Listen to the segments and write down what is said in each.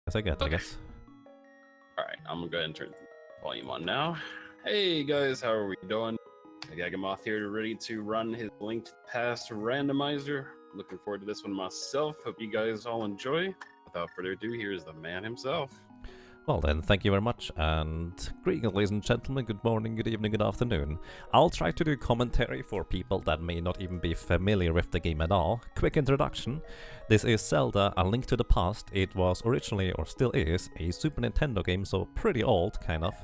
Guess I get, I guess. Alright, I'm gonna go ahead and turn the volume on now. Hey guys, how are we doing? Yagamoth here, ready to run his linked past randomizer. Looking forward to this one myself. Hope you guys all enjoy. Without further ado, here's the man himself. Well then, thank you very much, and greetings ladies and gentlemen, good morning, good evening, good afternoon. I'll try to do commentary for people that may not even be familiar with the game at all. Quick introduction. This is Zelda, A Link to the Past. It was originally, or still is, a Super Nintendo game, so pretty old, kind of.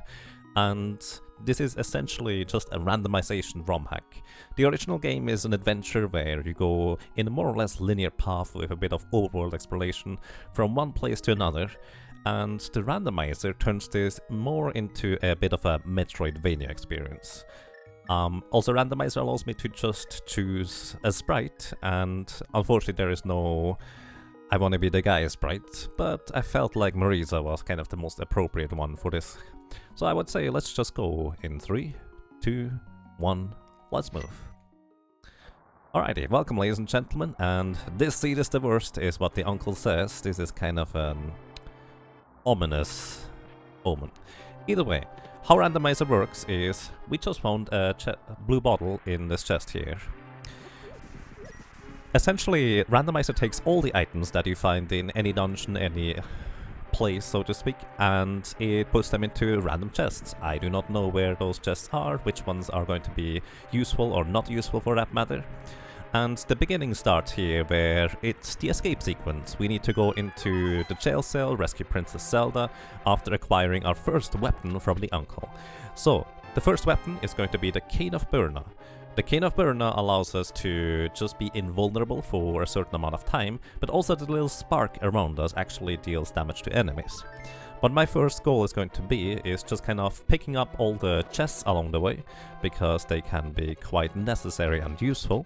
And this is essentially just a randomization ROM hack. The original game is an adventure where you go in a more or less linear path with a bit of overworld exploration from one place to another. And the randomizer turns this more into a bit of a Metroidvania experience. Also, randomizer allows me to just choose a sprite, and unfortunately there is no I wanna be the guy sprite, but I felt like Marisa was kind of the most appropriate one for this. So I would say let's just go in 3, 2, 1, let's move. Alrighty, welcome ladies and gentlemen, and this seed is the worst is what the uncle says. This is kind of an ominous omen. Either way, how randomizer works is we just found a blue bottle in this chest here. Essentially, randomizer takes all the items that you find in any dungeon, any place, so to speak, and it puts them into random chests. I do not know where those chests are, which ones are going to be useful or not useful for that matter. And the beginning starts here, where it's the escape sequence. We need to go into the jail cell, rescue Princess Zelda, after acquiring our first weapon from the uncle. So, the first weapon is going to be the Cane of Burna. The Cane of Burna allows us to just be invulnerable for a certain amount of time, but also the little spark around us actually deals damage to enemies. What my first goal is going to be is just kind of picking up all the chests along the way, because they can be quite necessary and useful.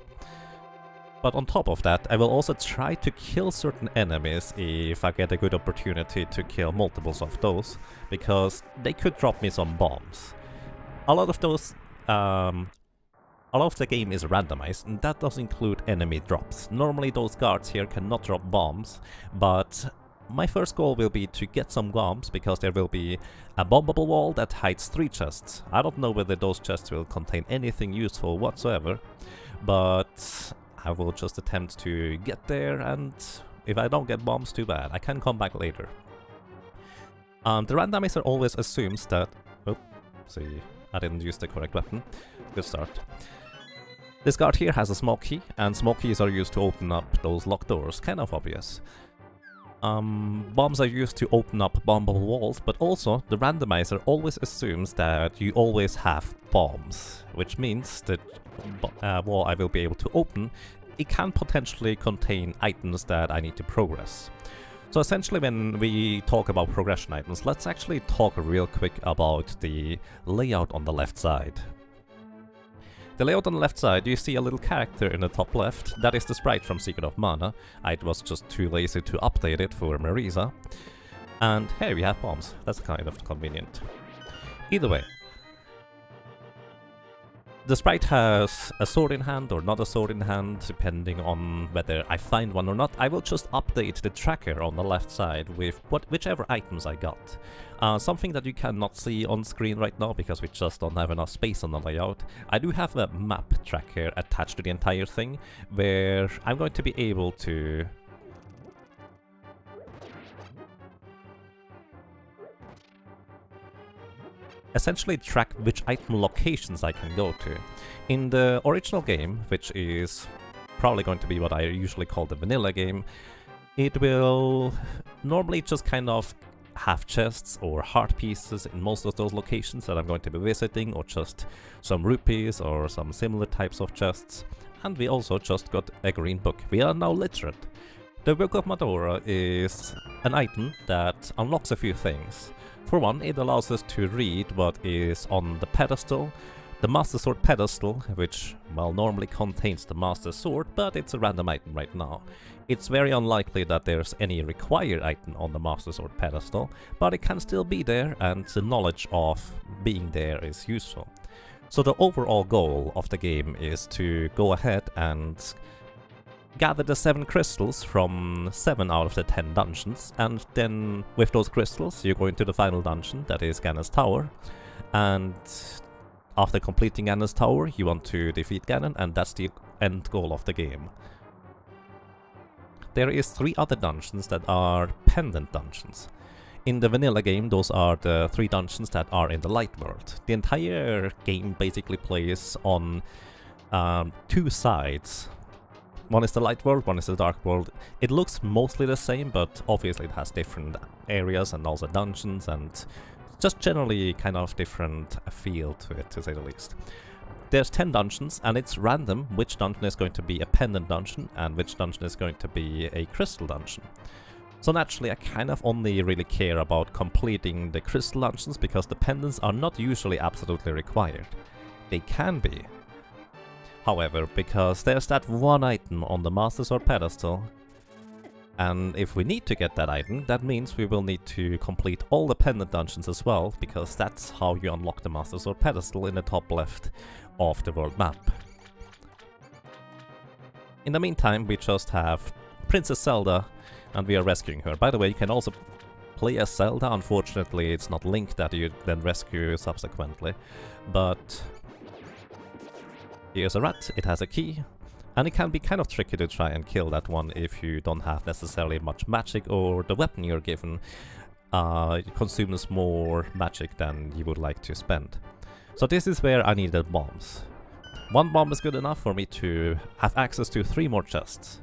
But on top of that, I will also try to kill certain enemies if I get a good opportunity to kill multiples of those, because they could drop me some bombs. A lot of those, a lot of the game is randomized, and that does include enemy drops. Normally those guards here cannot drop bombs, but my first goal will be to get some bombs, because there will be a bombable wall that hides 3 chests. I don't know whether those chests will contain anything useful whatsoever, but I will just attempt to get there, and if I don't get bombs, too bad. I can come back later. The randomizer always assumes that... Oh, see, I didn't use the correct weapon. Good start. This guard here has a smoke key, and smoke keys are used to open up those locked doors. Kind of obvious. Bombs are used to open up bombable walls, but also the randomizer always assumes that you always have bombs, which means that wall I will be able to open, it can potentially contain items that I need to progress. So essentially, when we talk about progression items, let's actually talk real quick about the layout on the left side. The layout on the left side, you see a little character in the top left. That is the sprite from Secret of Mana. I was just too lazy to update it for Marisa. And here we have bombs. That's kind of convenient. Either way, the sprite has a sword in hand or not a sword in hand, depending on whether I find one or not. I will just update the tracker on the left side with whichever items I got. Something that you cannot see on screen right now because we just don't have enough space on the layout. I do have a map tracker attached to the entire thing, where I'm going to be able to essentially track which item locations I can go to. In the original game, which is probably going to be what I usually call the vanilla game, it will normally just kind of have chests or heart pieces in most of those locations that I'm going to be visiting, or just some rupees or some similar types of chests. And we also just got a green book. We are now literate. The Book of Madora is an item that unlocks a few things. For one, it allows us to read what is on the pedestal. The Master Sword pedestal, which, well, normally contains the Master Sword, but it's a random item right now. It's very unlikely that there's any required item on the Master Sword pedestal, but it can still be there, and the knowledge of being there is useful. So the overall goal of the game is to go ahead and gather the 7 crystals from 7 out of the 10 dungeons, and then with those crystals you go into the final dungeon, that is Ganon's Tower, and after completing Ganon's Tower you want to defeat Ganon, and that's the end goal of the game. There is 3 other dungeons that are pendant dungeons. In the vanilla game, those are the 3 dungeons that are in the light world. The entire game basically plays on 2 sides. One is the light world, one is the dark world. It looks mostly the same, but obviously it has different areas and also dungeons, and just generally kind of different feel to it, to say the least. There's 10 dungeons, and it's random which dungeon is going to be a pendant dungeon and which dungeon is going to be a crystal dungeon. So naturally I kind of only really care about completing the crystal dungeons because the pendants are not usually absolutely required. They can be. However, because there's that one item on the Master Sword pedestal, and if we need to get that item, that means we will need to complete all the pendant dungeons as well, because that's how you unlock the Master Sword pedestal in the top left of the world map. In the meantime, we just have Princess Zelda, and we are rescuing her. By the way, you can also play as Zelda. Unfortunately, it's not Link that you then rescue subsequently, but here's a rat, it has a key, and it can be kind of tricky to try and kill that one if you don't have necessarily much magic, or the weapon you're given consumes more magic than you would like to spend. So this is where I needed bombs. 1 bomb is good enough for me to have access to 3 more chests.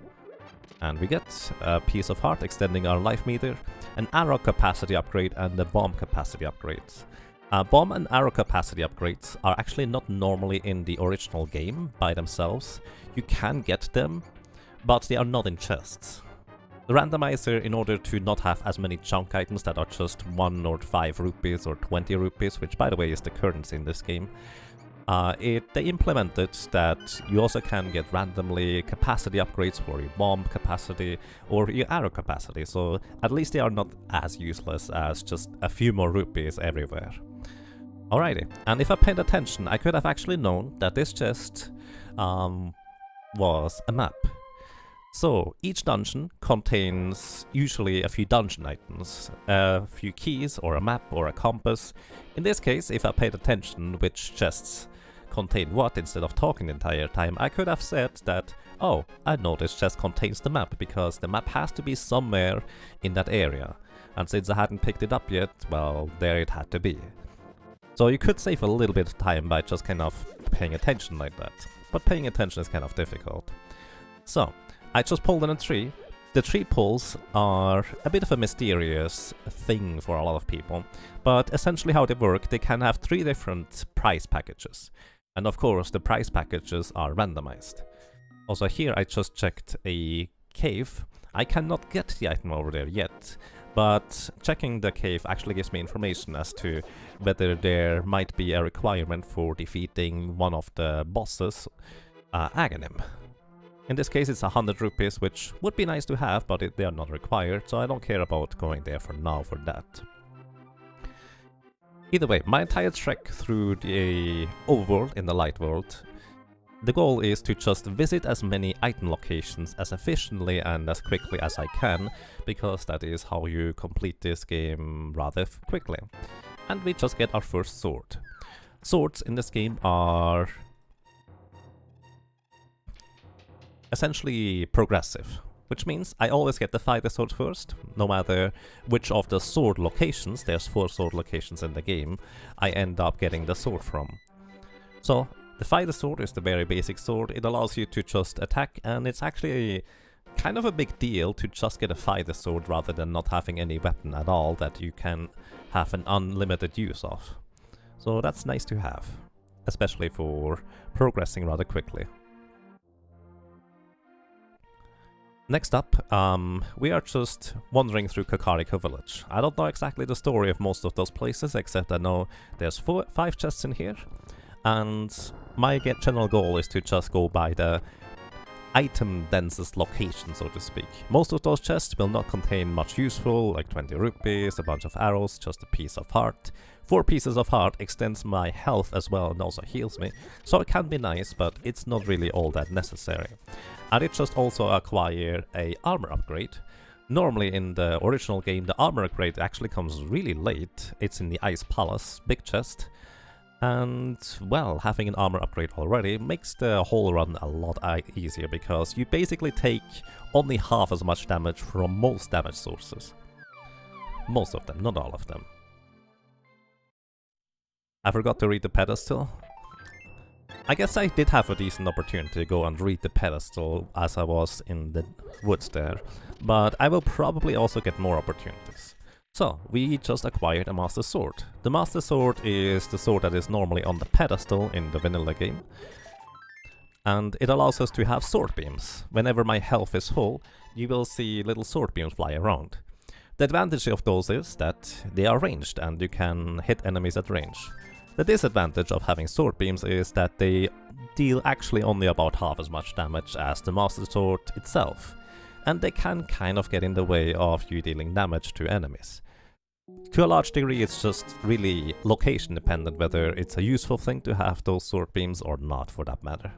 And we get a piece of heart extending our life meter, an arrow capacity upgrade, and the bomb capacity upgrades. Bomb and arrow capacity upgrades are actually not normally in the original game by themselves. You can get them, but they are not in chests. The randomizer, in order to not have as many junk items that are just 1 or 5 rupees or 20 rupees, which by the way is the currency in this game, they implemented that you also can get randomly capacity upgrades for your bomb capacity or your arrow capacity, so at least they are not as useless as just a few more rupees everywhere. Alrighty, and if I paid attention, I could have actually known that this chest was a map. So each dungeon contains usually a few dungeon items, a few keys or a map or a compass. In this case, if I paid attention which chests contain what instead of talking the entire time, I could have said that, oh, I know this chest contains the map, because the map has to be somewhere in that area. And since I hadn't picked it up yet, well, there it had to be. So you could save a little bit of time by just kind of paying attention like that. But paying attention is kind of difficult. So, I just pulled in a tree. The tree pulls are a bit of a mysterious thing for a lot of people, but essentially how they work, they can have 3 different prize packages. And of course, the prize packages are randomized. Also here I just checked a cave. I cannot get the item over there yet, but checking the cave actually gives me information as to whether there might be a requirement for defeating one of the bosses, Aghanim. In this case it's 100 rupees, which would be nice to have, but they are not required, so I don't care about going there for now for that. Either way, my entire trek through the overworld in the light world, the goal is to just visit as many item locations as efficiently and as quickly as I can, because that is how you complete this game rather quickly. And we just get our first sword. Swords in this game are essentially progressive, which means I always get the fighter sword first, no matter which of the sword locations, there's 4 sword locations in the game, I end up getting the sword from. So, the fighter sword is the very basic sword. It allows you to just attack, and it's actually kind of a big deal to just get a fighter sword rather than not having any weapon at all that you can have an unlimited use of. So that's nice to have, especially for progressing rather quickly. Next up, we are just wandering through Kakariko Village. I don't know exactly the story of most of those places, except I know there's 5 chests in here, and my general goal is to just go by the item densest location, so to speak. Most of those chests will not contain much useful, like 20 rupees, a bunch of arrows, just a piece of heart. 4 pieces of heart extends my health as well and also heals me, so it can be nice, but it's not really all that necessary. I did just also acquire a armor upgrade. Normally in the original game the armor upgrade actually comes really late. It's in the Ice Palace, big chest. And, well, having an armor upgrade already makes the whole run a lot easier, because you basically take only half as much damage from most damage sources. Most of them, not all of them. I forgot to read the pedestal. I guess I did have a decent opportunity to go and read the pedestal as I was in the woods there, but I will probably also get more opportunities. So, we just acquired a Master Sword. The Master Sword is the sword that is normally on the pedestal in the vanilla game. And it allows us to have sword beams. Whenever my health is full, you will see little sword beams fly around. The advantage of those is that they are ranged and you can hit enemies at range. The disadvantage of having sword beams is that they deal actually only about half as much damage as the Master Sword itself. And they can kind of get in the way of you dealing damage to enemies. To a large degree it's just really location dependent whether it's a useful thing to have those sword beams or not, for that matter.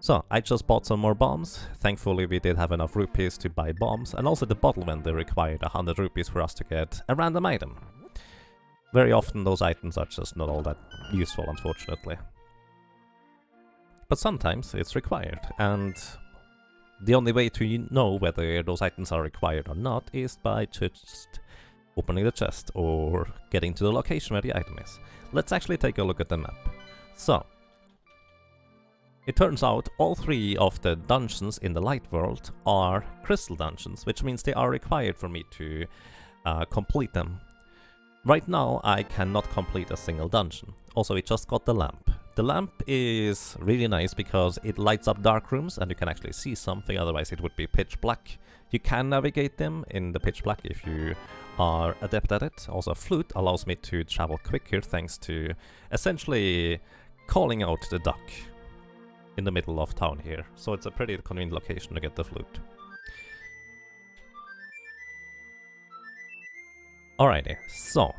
So, I just bought some more bombs. Thankfully we did have enough rupees to buy bombs, and also the bottle vendor required 100 rupees for us to get a random item. Very often those items are just not all that useful, unfortunately. But sometimes it's required, and the only way to know whether those items are required or not is by just opening the chest or getting to the location where the item is. Let's actually take a look at the map. So, it turns out all 3 of the dungeons in the light world are crystal dungeons, which means they are required for me to complete them. Right now I cannot complete a single dungeon. Also, we just got the lamp. The lamp is really nice because it lights up dark rooms and you can actually see something, otherwise it would be pitch black. You can navigate them in the pitch black if you are adept at it. Also, a flute allows me to travel quicker thanks to essentially calling out the duck in the middle of town here. So it's a pretty convenient location to get the flute. Alrighty, so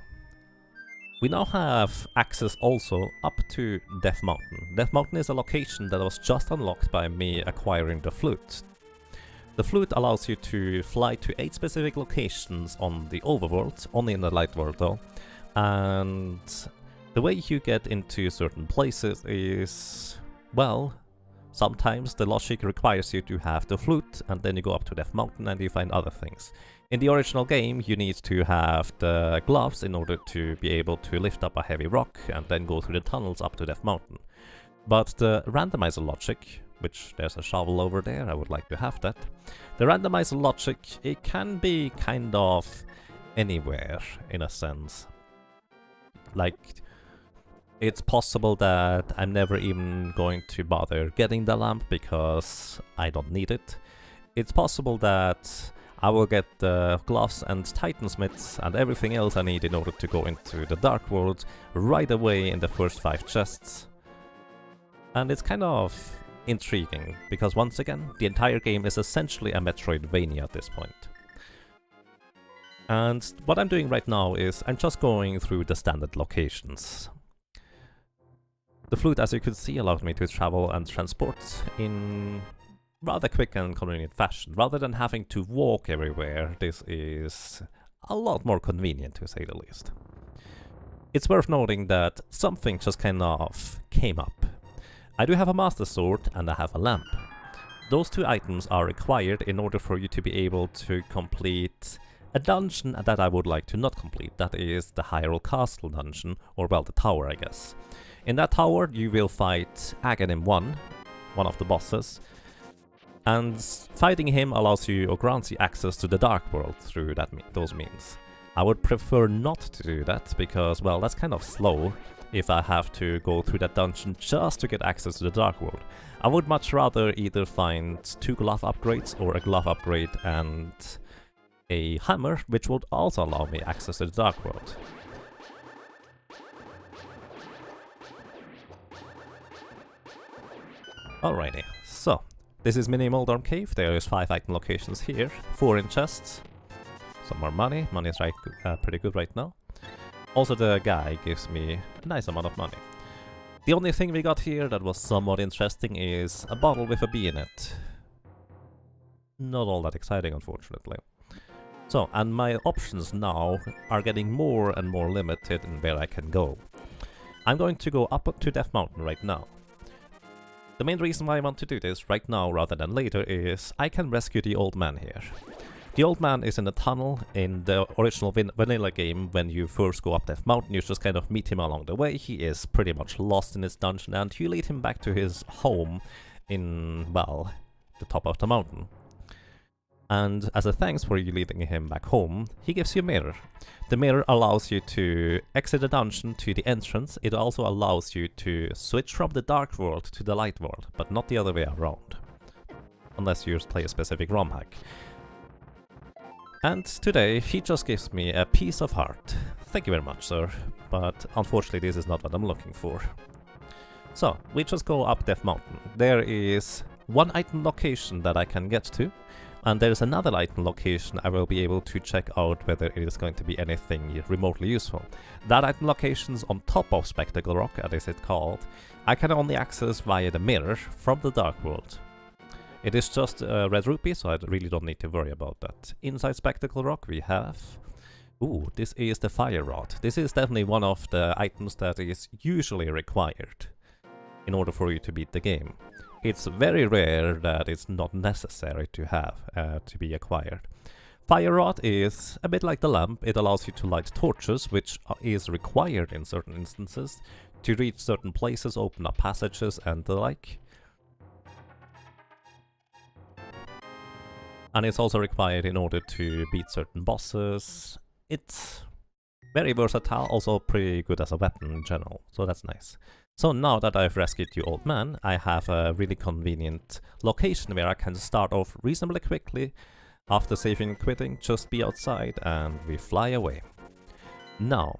we now have access also up to Death Mountain. Death Mountain is a location that was just unlocked by me acquiring the flute. The flute allows you to fly to 8 specific locations on the overworld, only in the light world though, and the way you get into certain places is, well, sometimes the logic requires you to have the flute and then you go up to Death Mountain and you find other things. In the original game you need to have the gloves in order to be able to lift up a heavy rock and then go through the tunnels up to Death Mountain. But the randomizer logic, which there's a shovel over there, I would like to have that. The randomizer logic, it can be kind of anywhere in a sense. Like, it's possible that I'm never even going to bother getting the lamp because I don't need it. It's possible that I will get the gloves and titansmiths and everything else I need in order to go into the dark world right away in the first 5 chests. And it's kind of intriguing, because once again, the entire game is essentially a Metroidvania at this point. And what I'm doing right now is I'm just going through the standard locations. The flute, as you could see, allowed me to travel and transport in rather quick and convenient fashion. Rather than having to walk everywhere, this is a lot more convenient, to say the least. It's worth noting that something just kind of came up. I do have a Master Sword and I have a lamp. Those 2 items are required in order for you to be able to complete a dungeon that I would like to not complete. That is the Hyrule Castle dungeon, or well, the tower, I guess. In that tower you will fight Fangame 1, one of the bosses, and fighting him allows you or grants you access to the dark world through those means. I would prefer not to do that because, well, that's kind of slow if I have to go through that dungeon just to get access to the dark world. I would much rather either find 2 glove upgrades or a glove upgrade and a hammer, which would also allow me access to the dark world. Alrighty, so This is Mini Moldorm Cave. There is 5 item locations here, 4 in chests. Some more money. Money is pretty good right now. Also, the guy gives me a nice amount of money. The only thing we got here that was somewhat interesting is a bottle with a bee in it. Not all that exciting, unfortunately. So, and my options now are getting more and more limited in where I can go. I'm going to go up to Death Mountain right now. The main reason why I want to do this right now rather than later is I can rescue the old man here. The old man is in a tunnel in the original vanilla game. When you first go up Death Mountain, you just kind of meet him along the way. He is pretty much lost in his dungeon and you lead him back to his home in, well, the top of the mountain. And as a thanks for you leading him back home, he gives you a mirror. The mirror allows you to exit the dungeon to the entrance. It also allows you to switch from the dark world to the light world, but not the other way around. Unless you play a specific ROM hack. And today he just gives me a piece of heart. Thank you very much, sir, but unfortunately this is not what I'm looking for. So, we just go up Death Mountain. There is 1 item location that I can get to. And there is another item location I will be able to check out whether it is going to be anything remotely useful. That item location is on top of Spectacle Rock, as it's called. I can only access via the mirror from the Dark World. It is just a red rupee, so I really don't need to worry about that. Inside Spectacle Rock we have... Ooh, this is the Fire Rod. This is definitely one of the items that is usually required in order for you to beat the game. It's very rare that it's not necessary to have, to be acquired. Fire Rod is a bit like the lamp. It allows you to light torches, which is required in certain instances, to reach certain places, open up passages and the like. And it's also required in order to beat certain bosses. It's very versatile, also pretty good as a weapon in general, so that's nice. So now that I've rescued the old man, I have a really convenient location where I can start off reasonably quickly. After saving and quitting, just be outside and we fly away. Now,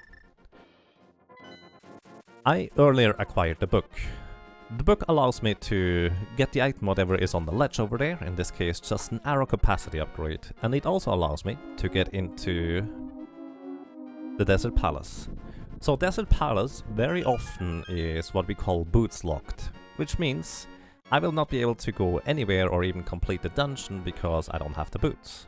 I earlier acquired the book. The book allows me to get the item whatever is on the ledge over there, in this case just an arrow capacity upgrade, and it also allows me to get into the Desert Palace. So Desert Palace very often is what we call boots locked, which means I will not be able to go anywhere or even complete the dungeon because I don't have the boots.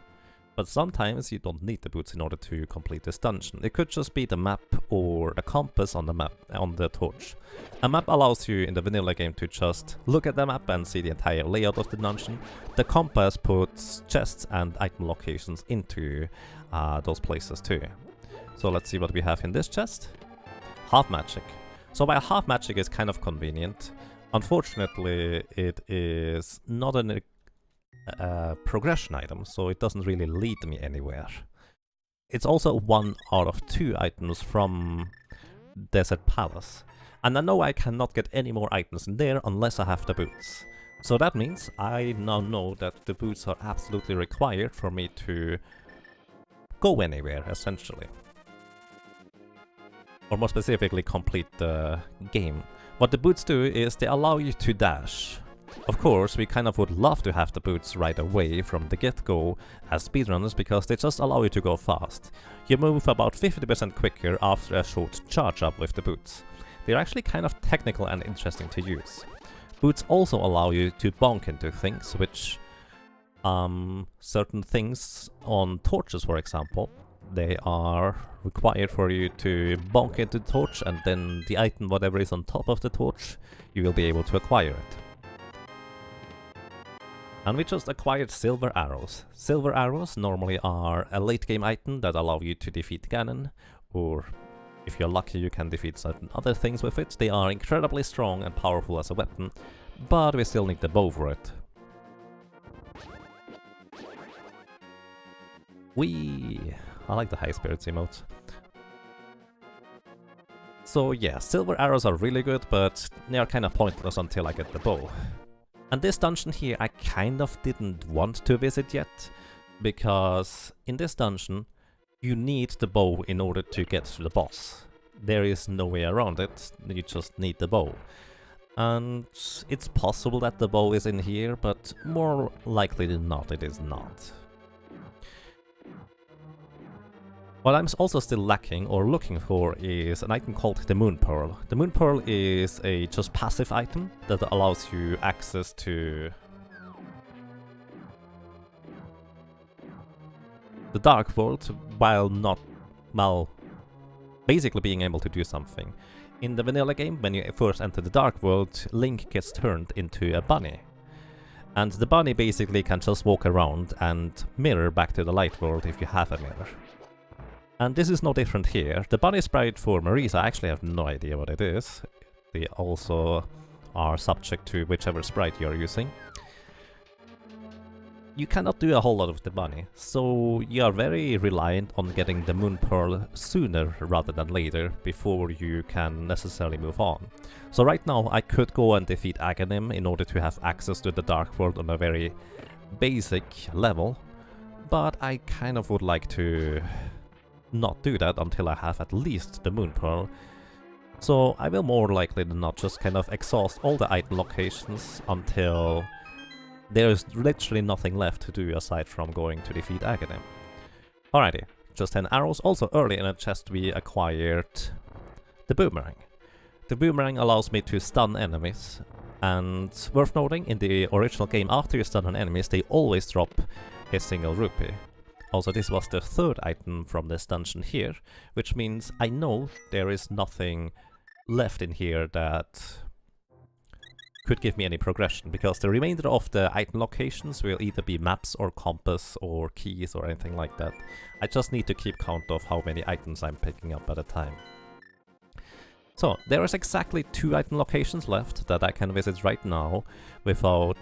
But sometimes you don't need the boots in order to complete this dungeon. It could just be the map or the compass on the map, on the torch. A map allows you in the vanilla game to just look at the map and see the entire layout of the dungeon. The compass puts chests and item locations into those places too. So let's see what we have in this chest. Half magic. So while half magic is kind of convenient, unfortunately it is not a progression item, so it doesn't really lead me anywhere. It's also 1 out of 2 items from Desert Palace. And I know I cannot get any more items in there unless I have the boots. So that means I now know that the boots are absolutely required for me to go anywhere, essentially. Or more specifically, complete the game. What the boots do is they allow you to dash. Of course, we kind of would love to have the boots right away from the get-go as speedrunners because they just allow you to go fast. You move about 50% quicker after a short charge up with the boots. They're actually kind of technical and interesting to use. Boots also allow you to bonk into things, which certain things on torches, for example, they are required for you to bonk into the torch, and then the item, whatever is on top of the torch, you will be able to acquire it. And we just acquired silver arrows. Silver arrows normally are a late game item that allow you to defeat Ganon, or if you're lucky you can defeat certain other things with it. They are incredibly strong and powerful as a weapon, but we still need the bow for it. I like the high spirits emote. So yeah, silver arrows are really good, but they are kind of pointless until I get the bow. And this dungeon here I kind of didn't want to visit yet, because in this dungeon you need the bow in order to get to the boss. There is no way around it, you just need the bow. And it's possible that the bow is in here, but more likely than not, it is not. What I'm also still lacking or looking for is an item called the Moon Pearl. The Moon Pearl is a just passive item that allows you access to the Dark World while basically being able to do something. In the vanilla game, when you first enter the Dark World, Link gets turned into a bunny. And the bunny basically can just walk around and mirror back to the light world if you have a mirror. And this is no different here. The bunny sprite for Marisa, I actually have no idea what it is. They also are subject to whichever sprite you're using. You cannot do a whole lot with the bunny, so you are very reliant on getting the Moon Pearl sooner rather than later before you can necessarily move on. So right now I could go and defeat Aghanim in order to have access to the Dark World on a very basic level, but I kind of would like to not do that until I have at least the Moon Pearl. So I will more likely than not just kind of exhaust all the item locations until there's literally nothing left to do aside from going to defeat Aghanim. Alrighty, just 10 arrows. Also early in the chest we acquired the boomerang. The boomerang allows me to stun enemies, and worth noting, in the original game after you stun on enemies they always drop a single rupee. Also this was the third item from this dungeon here, which means I know there is nothing left in here that could give me any progression, because the remainder of the item locations will either be maps or compass or keys or anything like that. I just need to keep count of how many items I'm picking up at a time. So there is exactly 2 item locations left that I can visit right now without...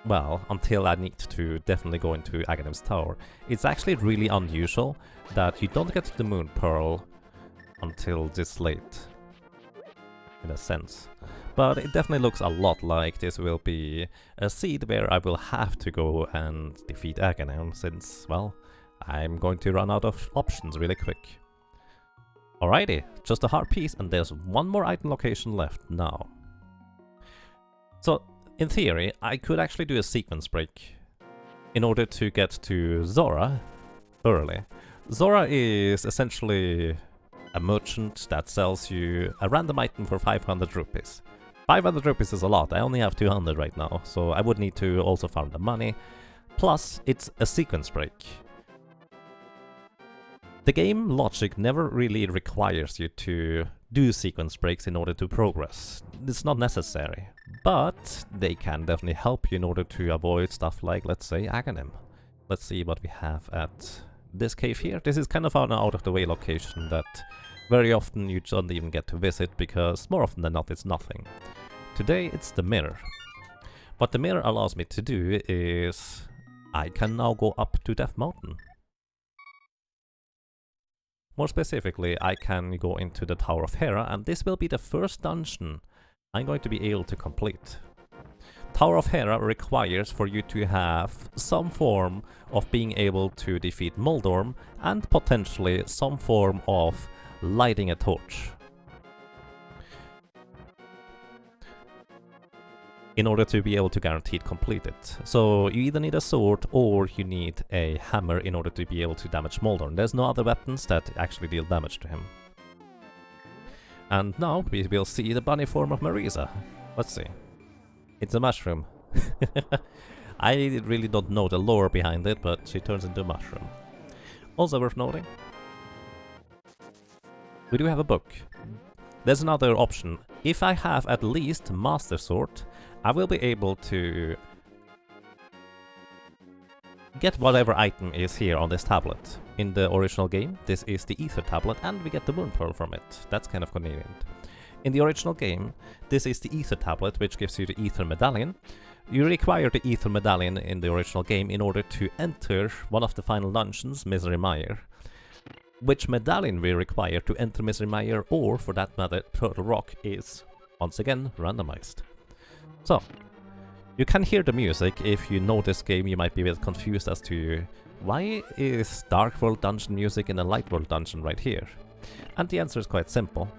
well, until I need to definitely go into Aghanim's tower. It's actually really unusual that you don't get the Moon Pearl until this late, in a sense. But it definitely looks a lot like this will be a seed where I will have to go and defeat Aghanim, since, well, I'm going to run out of options really quick. Alrighty, just a heart piece, and there's 1 more item location left now. So, in theory, I could actually do a sequence break in order to get to Zora early. Zora is essentially a merchant that sells you a random item for 500 rupees. 500 rupees is a lot, I only have 200 right now, so I would need to also farm the money. Plus, it's a sequence break. The game logic never really requires you to do sequence breaks in order to progress. It's not necessary, but they can definitely help you in order to avoid stuff like, let's say, Aghanim. Let's see what we have at this cave here. This is kind of an out-of-the-way location that very often you don't even get to visit, because more often than not it's nothing. Today it's the mirror. What the mirror allows me to do is I can now go up to Death Mountain. More specifically, I can go into the Tower of Hera, and this will be the first dungeon I'm going to be able to complete. Tower of Hera requires for you to have some form of being able to defeat Moldorm and potentially some form of lighting a torch in order to be able to guaranteed complete it. So you either need a sword or you need a hammer in order to be able to damage Moldorm. There's no other weapons that actually deal damage to him. And now we will see the bunny form of Marisa. Let's see. It's a mushroom. I really don't know the lore behind it, but she turns into a mushroom. Also worth noting, we do have a book. There's another option. If I have at least Master Sword, I will be able to get whatever item is here on this tablet. In the original game, this is the Ether tablet, and we get the Moon Pearl from it. That's kind of convenient. In the original game, this is the Ether tablet, which gives you the Ether medallion. You require the Ether medallion in the original game in order to enter one of the final dungeons, Misery Mire. Which medallion we require to enter Misery Mire, or for that matter, Turtle Rock, is once again randomized. So, you can hear the music. If you know this game, you might be a bit confused as to why is Dark World dungeon music in a Light World dungeon right here? And the answer is quite simple.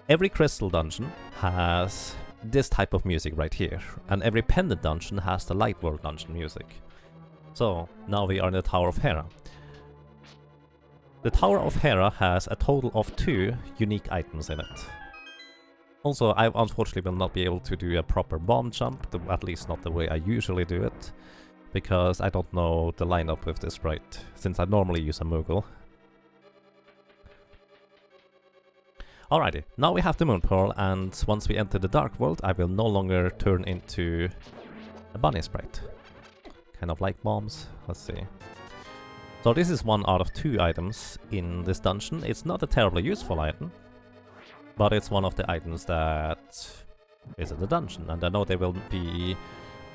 Every crystal dungeon has this type of music right here, and every pendant dungeon has the Light World dungeon music. So, now we are in the Tower of Hera. The Tower of Hera has a total of 2 unique items in it. Also, I unfortunately will not be able to do a proper bomb jump, at least not the way I usually do it, because I don't know the lineup with this sprite, since I normally use a Moogle. Alrighty, now we have the Moon Pearl, and once we enter the Dark World, I will no longer turn into a bunny sprite. Kind of like bombs. Let's see. So this is 1 out of 2 items in this dungeon. It's not a terribly useful item, but it's one of the items that is in the dungeon, and I know there will be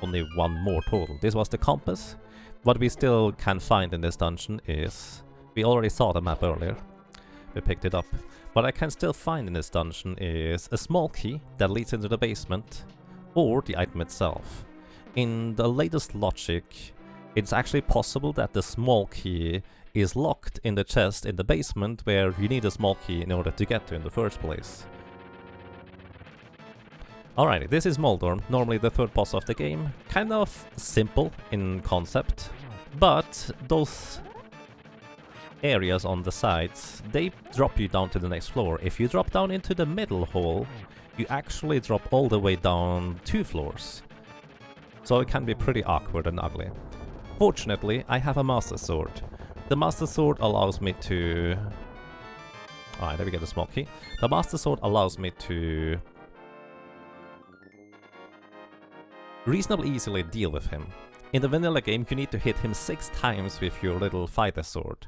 only 1 more total. This was the compass. What we still can find in this dungeon is... we already saw the map earlier. We picked it up. What I can still find in this dungeon is a small key that leads into the basement, or the item itself. In the latest logic, it's actually possible that the small key is locked in the chest in the basement, where you need a small key in order to get to in the first place. Alrighty, this is Moldorm, normally the 3rd boss of the game. Kind of simple in concept, but those areas on the sides, they drop you down to the next floor. If you drop down into the middle hole, you actually drop all the way down 2 floors. So it can be pretty awkward and ugly. Fortunately, I have a Master Sword. The Master Sword allows me to... Alright, there we get a small key. The Master Sword allows me to reasonably easily deal with him. In the vanilla game, you need to hit him 6 times with your little fighter sword.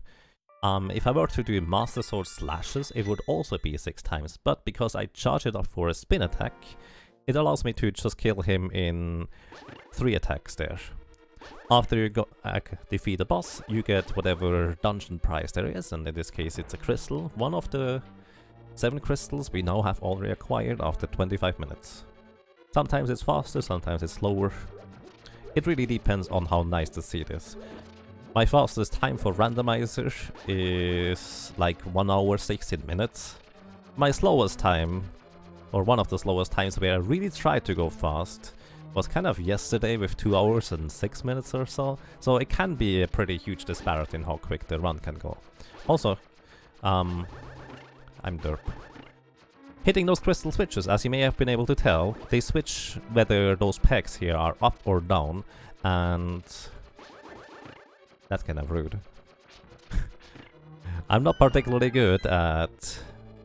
If I were to do Master Sword slashes, it would also be 6 times, but because I charge it up for a spin attack, it allows me to just kill him in 3 attacks there. After you defeat the boss, you get whatever dungeon prize there is, and in this case it's a crystal, one of the 7 crystals we now have already acquired after 25 minutes. Sometimes it's faster, sometimes it's slower. It really depends on how nice the seed is. My fastest time for Randomizer is like 1 hour 16 minutes. My slowest time, or one of the slowest times where I really tried to go fast, was kind of yesterday with 2 hours and 6 minutes or so. So it can be a pretty huge disparity in how quick the run can go. Also, I'm derp. Hitting those crystal switches, as you may have been able to tell, they switch whether those pegs here are up or down, and that's kind of rude. I'm not particularly good at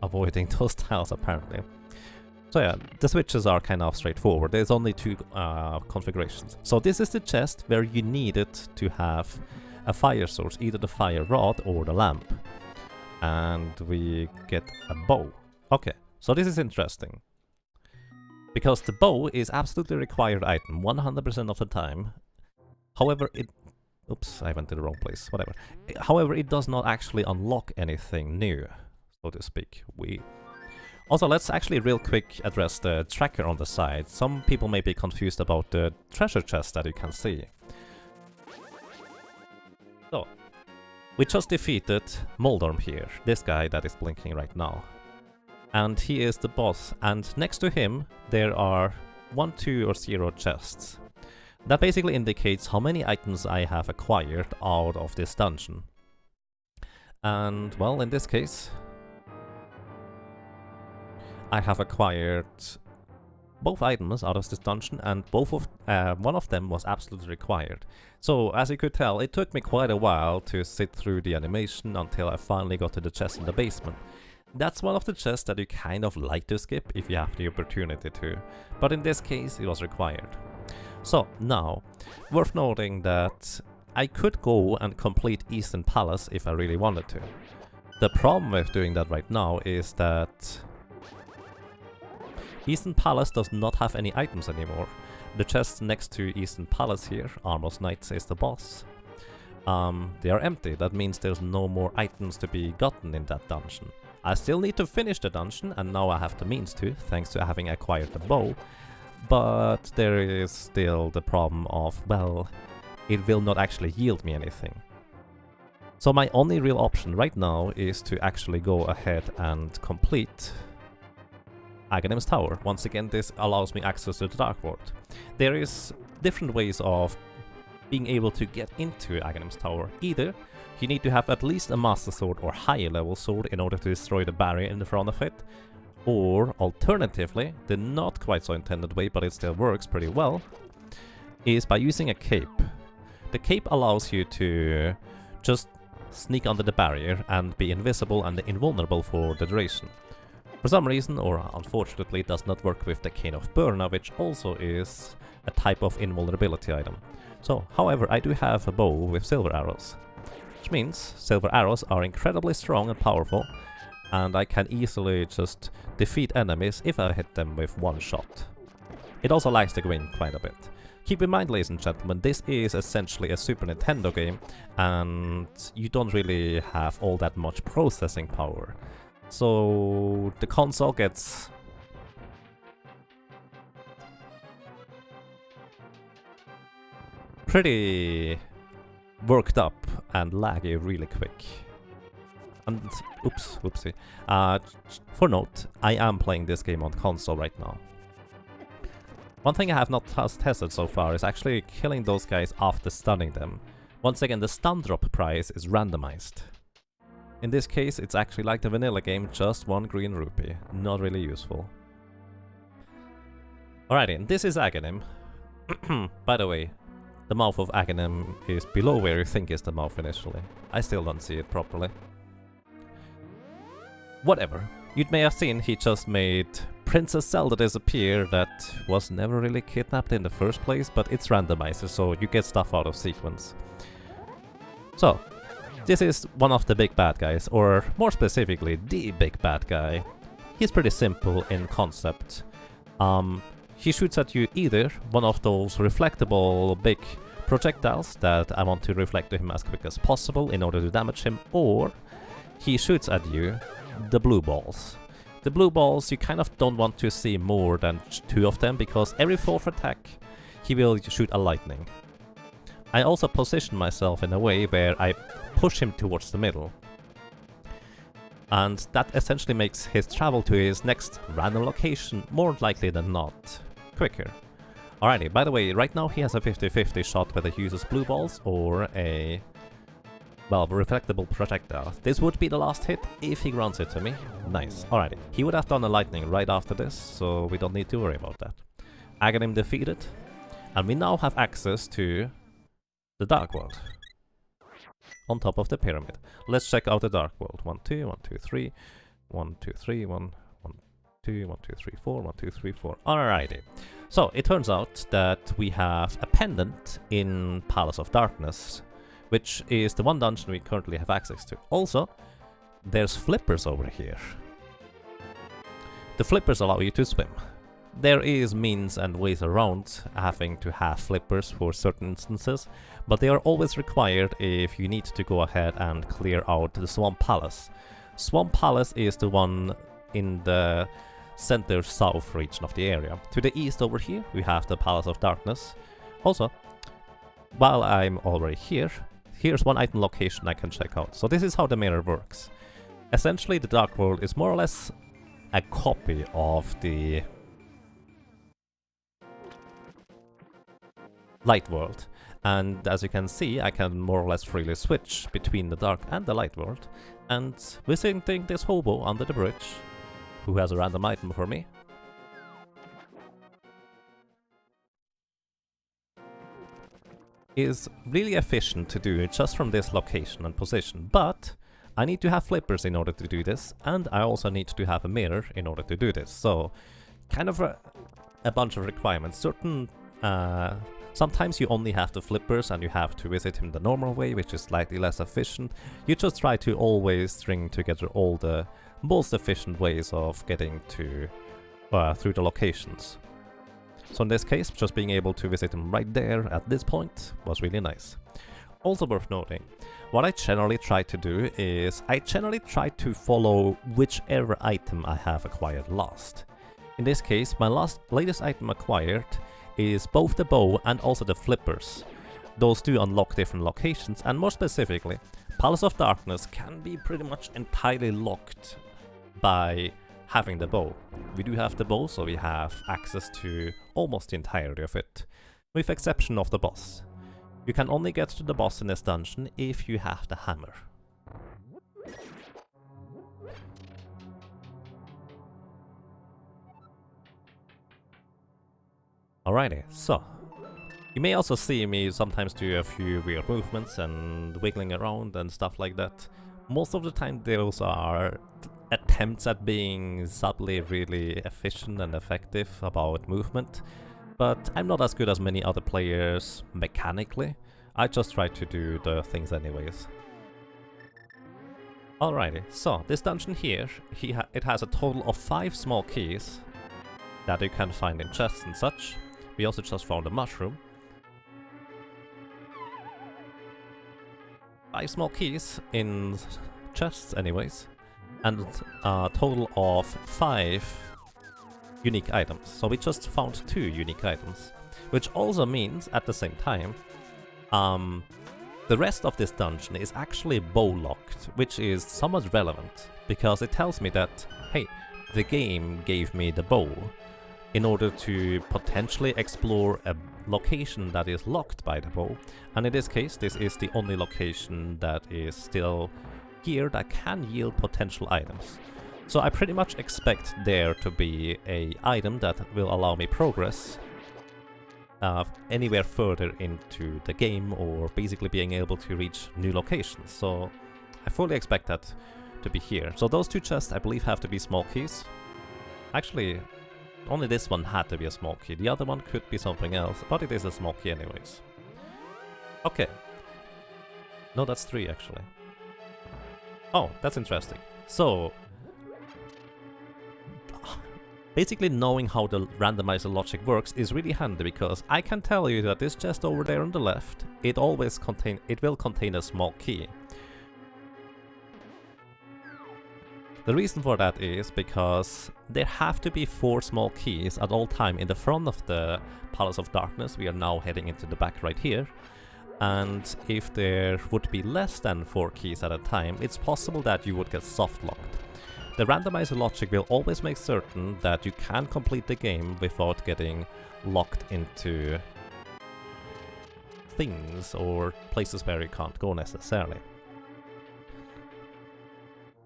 avoiding those tiles, apparently. So yeah, the switches are kind of straightforward. There's only 2 configurations. So this is the chest where you needed to have a fire source, either the fire rod or the lamp. And we get a bow. Okay, so this is interesting. Because the bow is absolutely required item 100% of the time. However, it... Oops, I went to the wrong place, whatever. However, it does not actually unlock anything new, so to speak. Also, let's actually real quick address the tracker on the side. Some people may be confused about the treasure chest that you can see. So, we just defeated Moldorm here, this guy that is blinking right now. And he is the boss, and next to him there are 1, 2 or 0 chests. That basically indicates how many items I have acquired out of this dungeon. And, well, in this case, I have acquired both items out of this dungeon, and one of them was absolutely required. So, as you could tell, it took me quite a while to sit through the animation until I finally got to the chest in the basement. That's one of the chests that you kind of like to skip if you have the opportunity to, but in this case it was required. So, now, worth noting that I could go and complete Eastern Palace if I really wanted to. The problem with doing that right now is that Eastern Palace does not have any items anymore. The chests next to Eastern Palace here, Armos Knights is the boss, they are empty. That means there's no more items to be gotten in that dungeon. I still need to finish the dungeon, and now I have the means to, thanks to having acquired the bow. But there is still the problem of, well, it will not actually yield me anything. So my only real option right now is to actually go ahead and complete Aghanim's Tower. Once again, this allows me access to the Dark World. There is different ways of being able to get into Aghanim's Tower. Either you need to have at least a Master Sword or higher level sword in order to destroy the barrier in the front of it, or alternatively, the not quite so intended way, but it still works pretty well, is by using a cape. The cape allows you to just sneak under the barrier and be invisible and invulnerable for the duration. For some reason, or unfortunately, it does not work with the Cane of Burna, which also is a type of invulnerability item. So, however, I do have a bow with silver arrows, which means silver arrows are incredibly strong and powerful, and I can easily just defeat enemies if I hit them with one shot. It also lags the game quite a bit. Keep in mind, ladies and gentlemen, this is essentially a Super Nintendo game, and you don't really have all that much processing power. So the console gets pretty worked up and laggy really quick. And oops, whoopsie. For note, I am playing this game on console right now. One thing I have not tested so far is actually killing those guys after stunning them. Once again, the stun drop price is randomized. In this case, it's actually like the vanilla game, just 1 green rupee. Not really useful. Alrighty, this is Aghanim. By the way, the mouth of Aghanim is below where you think is the mouth initially. I still don't see it properly. Whatever. You may have seen he just made Princess Zelda disappear that was never really kidnapped in the first place, but it's randomizer, so you get stuff out of sequence. So, this is one of the big bad guys, or more specifically, the big bad guy. He's pretty simple in concept. He shoots at you either one of those reflectable big projectiles that I want to reflect to him as quick as possible in order to damage him, or he shoots at you the blue balls. The blue balls, you kind of don't want to see more than 2 of them, because every 4th attack he will shoot a lightning. I also position myself in a way where I push him towards the middle. And that essentially makes his travel to his next random location more likely than not quicker. Alrighty, by the way, right now he has a 50-50 shot whether he uses blue balls or a, well, reflectable projectile. This would be the last hit if he grants it to me. Nice. Alrighty, he would have done a lightning right after this, so we don't need to worry about that. Aghanim defeated, and we now have access to the Dark World on top of the pyramid. Let's check out the Dark World. 1, 2, 1, 2, 3, 1, 2, 3, 1, 1, 2, 1, 2, 3, 4, 1, 2, 3, 4. Alrighty. So it turns out that we have a pendant in Palace of Darkness, which is the one dungeon we currently have access to. Also, there's flippers over here. The flippers allow you to swim. There is means and ways around having to have flippers for certain instances, but they are always required if you need to go ahead and clear out the Swamp Palace. Swamp Palace is the one in the center south region of the area. To the east over here, we have the Palace of Darkness. Also, while I'm already here, here's one item location I can check out. So this is how the mirror works. Essentially, the Dark World is more or less a copy of the Light World. And as you can see, I can more or less freely switch between the Dark and the Light World. And visiting this hobo under the bridge, who has a random item for me, is really efficient to do just from this location and position, but I need to have flippers in order to do this, and I also need to have a mirror in order to do this. So, kind of a bunch of requirements. Sometimes you only have the flippers and you have to visit him the normal way, which is slightly less efficient. You just try to always string together all the most efficient ways of getting to through the locations. So in this case, just being able to visit him right there at this point was really nice. Also worth noting, what I generally try to do is I generally try to follow whichever item I have acquired last. In this case, my latest item acquired is both the bow and also the flippers. Those do unlock different locations, and more specifically, Palace of Darkness can be pretty much entirely locked by having the bow. We do have the bow, so we have access to almost the entirety of it, with exception of the boss. You can only get to the boss in this dungeon if you have the hammer. Alrighty, so you may also see me sometimes do a few weird movements and wiggling around and stuff like that. Most of the time those are attempts at being subtly really efficient and effective about movement, but I'm not as good as many other players mechanically. I just try to do the things anyways. Alrighty, so this dungeon here, it has a total of 5 small keys that you can find in chests and such. We also just found a mushroom. 5 small keys in chests anyways, and a total of 5 unique items. So we just found 2 unique items, which also means at the same time, the rest of this dungeon is actually bow locked, which is somewhat relevant, because it tells me that, hey, the game gave me the bow in order to potentially explore a location that is locked by the bow, and in this case this is the only location that is still here that can yield potential items. So I pretty much expect there to be a item that will allow me progress anywhere further into the game, or basically being able to reach new locations. So I fully expect that to be here. So those 2 chests I believe have to be small keys. Actually, only this one had to be a small key. The other one could be something else, but it is a small key anyways. Okay. No, that's 3 actually. Oh, that's interesting. So, basically knowing how the randomizer logic works is really handy, because I can tell you that this chest over there on the left, it will contain a small key. The reason for that is because there have to be 4 small keys at all time in the front of the Palace of Darkness. We are now heading into the back right here. And if there would be less than 4 keys at a time, it's possible that you would get soft locked. The randomizer logic will always make certain that you can complete the game without getting locked into things or places where you can't go necessarily.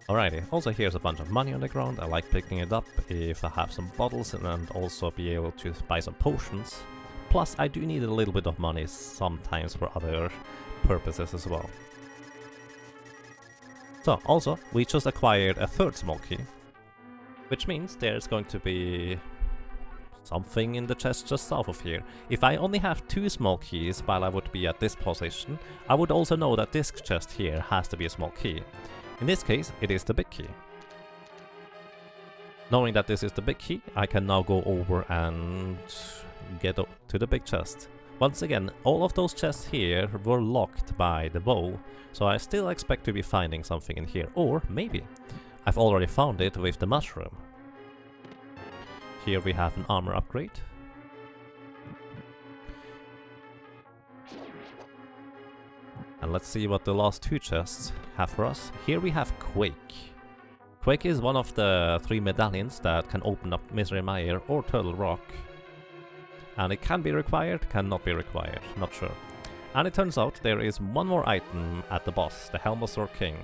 Alrighty, also here's a bunch of money on the ground. I like picking it up if I have some bottles and also be able to buy some potions. Plus I do need a little bit of money sometimes for other purposes as well. So also, we just acquired a 3rd small key, which means there's going to be something in the chest just south of here. If I only have 2 small keys while I would be at this position, I would also know that this chest here has to be a small key. In this case, it is the big key. Knowing that this is the big key, I can now go over and get to the big chest. Once again, all of those chests here were locked by the bow, so I still expect to be finding something in here. Or maybe I've already found it with the mushroom. Here we have an armor upgrade. And let's see what the last 2 chests have for us. Here we have Quake. Quake is one of the 3 medallions that can open up Misery Mire or Turtle Rock. And it can be required, cannot be required, not sure. And it turns out there is one more item at the boss, the Helmosaur King.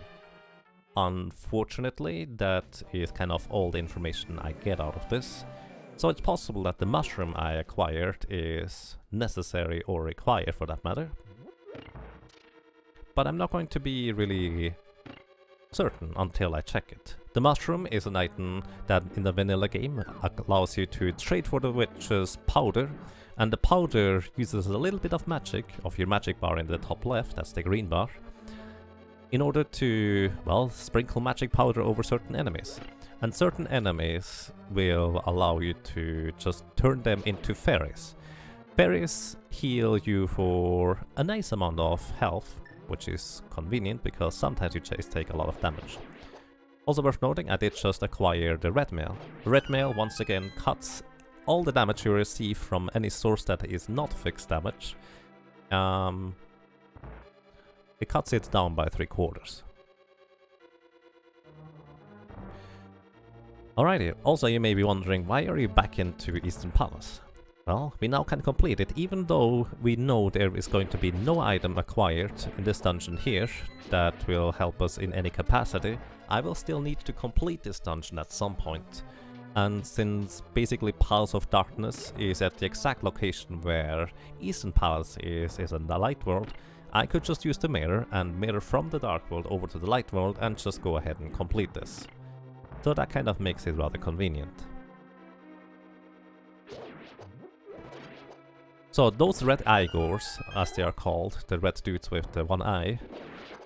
Unfortunately, that is kind of all the information I get out of this. So it's possible that the mushroom I acquired is necessary or required for that matter. But I'm not going to be really certain until I check it. The mushroom is an item that in the vanilla game allows you to trade for the witch's powder, and the powder uses a little bit of magic, of your magic bar in the top left, that's the green bar, in order to, well, sprinkle magic powder over certain enemies. And certain enemies will allow you to just turn them into fairies. Fairies heal you for a nice amount of health, which is convenient because sometimes you just take a lot of damage. Also worth noting, I did just acquire the red mail. The red mail once again cuts all the damage you receive from any source that is not fixed damage. It cuts it down by 3/4. Alrighty, also you may be wondering, why are you back into Eastern Palace? Well, we now can complete it, even though we know there is going to be no item acquired in this dungeon here that will help us in any capacity. I will still need to complete this dungeon at some point. And since basically Palace of Darkness is at the exact location where Eastern Palace is in the Light World, I could just use the mirror and mirror from the Dark World over to the Light World and just go ahead and complete this. So that kind of makes it rather convenient. So those red Igors, as they are called, the red dudes with the one eye,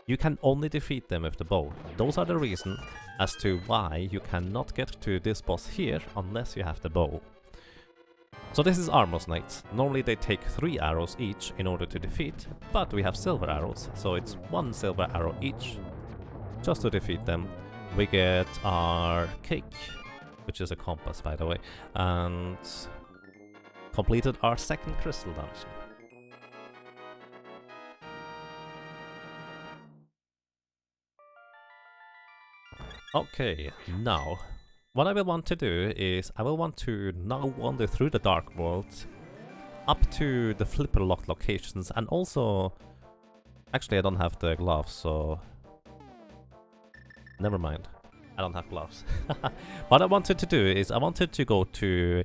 you can only defeat them with the bow. Those are the reason as to why you cannot get to this boss here unless you have the bow. So this is Armor Knights. Normally they take 3 arrows each in order to defeat, but we have silver arrows, so it's 1 silver arrow each. Just to defeat them, we get our cake, which is a compass by the way, and completed our second crystal dungeon. Okay, now, what I will want to do is, I will want to now wander through the Dark World up to the flipper locked locations, and also, actually I don't have the gloves, so never mind, I don't have gloves. What I wanted to do is, I wanted to go to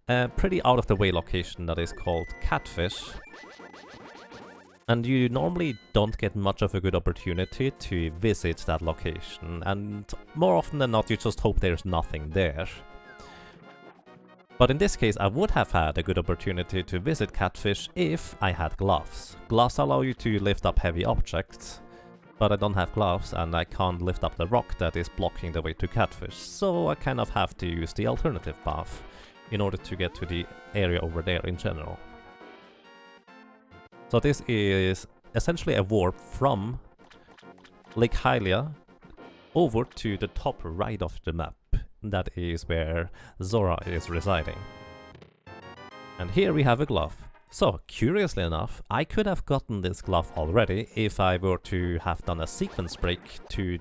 a pretty out of the way location that is called Catfish. And you normally don't get much of a good opportunity to visit that location, and more often than not you just hope there's nothing there. But in this case I would have had a good opportunity to visit Catfish if I had gloves. Gloves allow you to lift up heavy objects, but I don't have gloves and I can't lift up the rock that is blocking the way to Catfish, so I kind of have to use the alternative path in order to get to the area over there in general. So this is essentially a warp from Lake Hylia over to the top right of the map. That is where Zora is residing. And here we have a glove. So, curiously enough, I could have gotten this glove already if I were to have done a sequence break to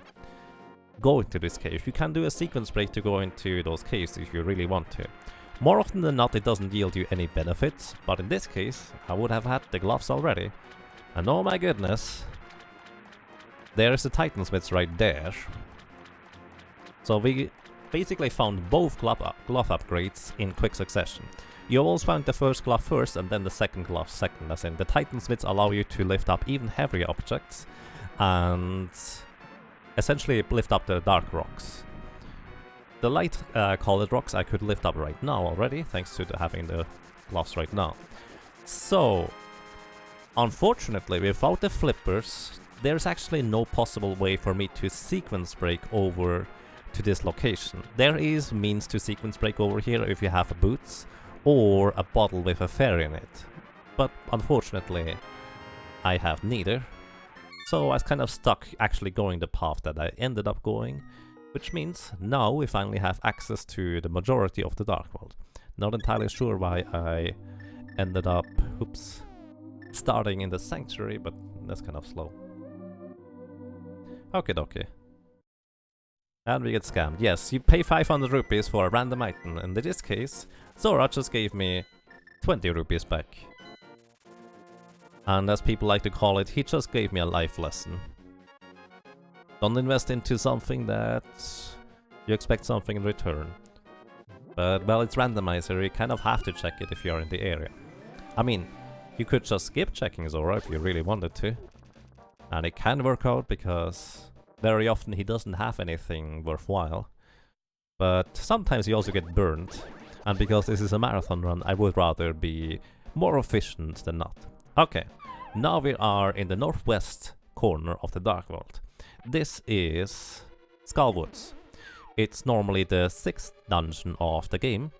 go into this cave. You can do a sequence break to go into those caves if you really want to. More often than not it doesn't yield you any benefits, but in this case I would have had the gloves already. And oh my goodness, there is the Titansmiths right there. So we basically found both glove upgrades in quick succession. You always found the first glove first and then the second glove second, as in the Titansmiths allow you to lift up even heavier objects and essentially lift up the dark rocks. The light colored rocks I could lift up right now already, thanks to having the gloves right now. So, unfortunately, without the flippers, there's actually no possible way for me to sequence break over to this location. There is means to sequence break over here if you have boots or a bottle with a fairy in it. But unfortunately, I have neither. So I was kind of stuck actually going the path that I ended up going. Which means now we finally have access to the majority of the Dark World. Not entirely sure why I ended up, starting in the Sanctuary, but that's kind of slow. Okie dokie. And we get scammed. Yes, you pay 500 rupees for a random item, and in this case, Zora just gave me 20 rupees back. And as people like to call it, he just gave me a life lesson. Don't invest into something that you expect something in return. But, well, it's Randomizer, you kind of have to check it if you're in the area. I mean, you could just skip checking Zora if you really wanted to. And it can work out because very often he doesn't have anything worthwhile. But sometimes you also get burned. And because this is a marathon run, I would rather be more efficient than not. Okay, now we are in the northwest corner of the Dark World. This is Skullwoods. It's normally the 6th dungeon of the game,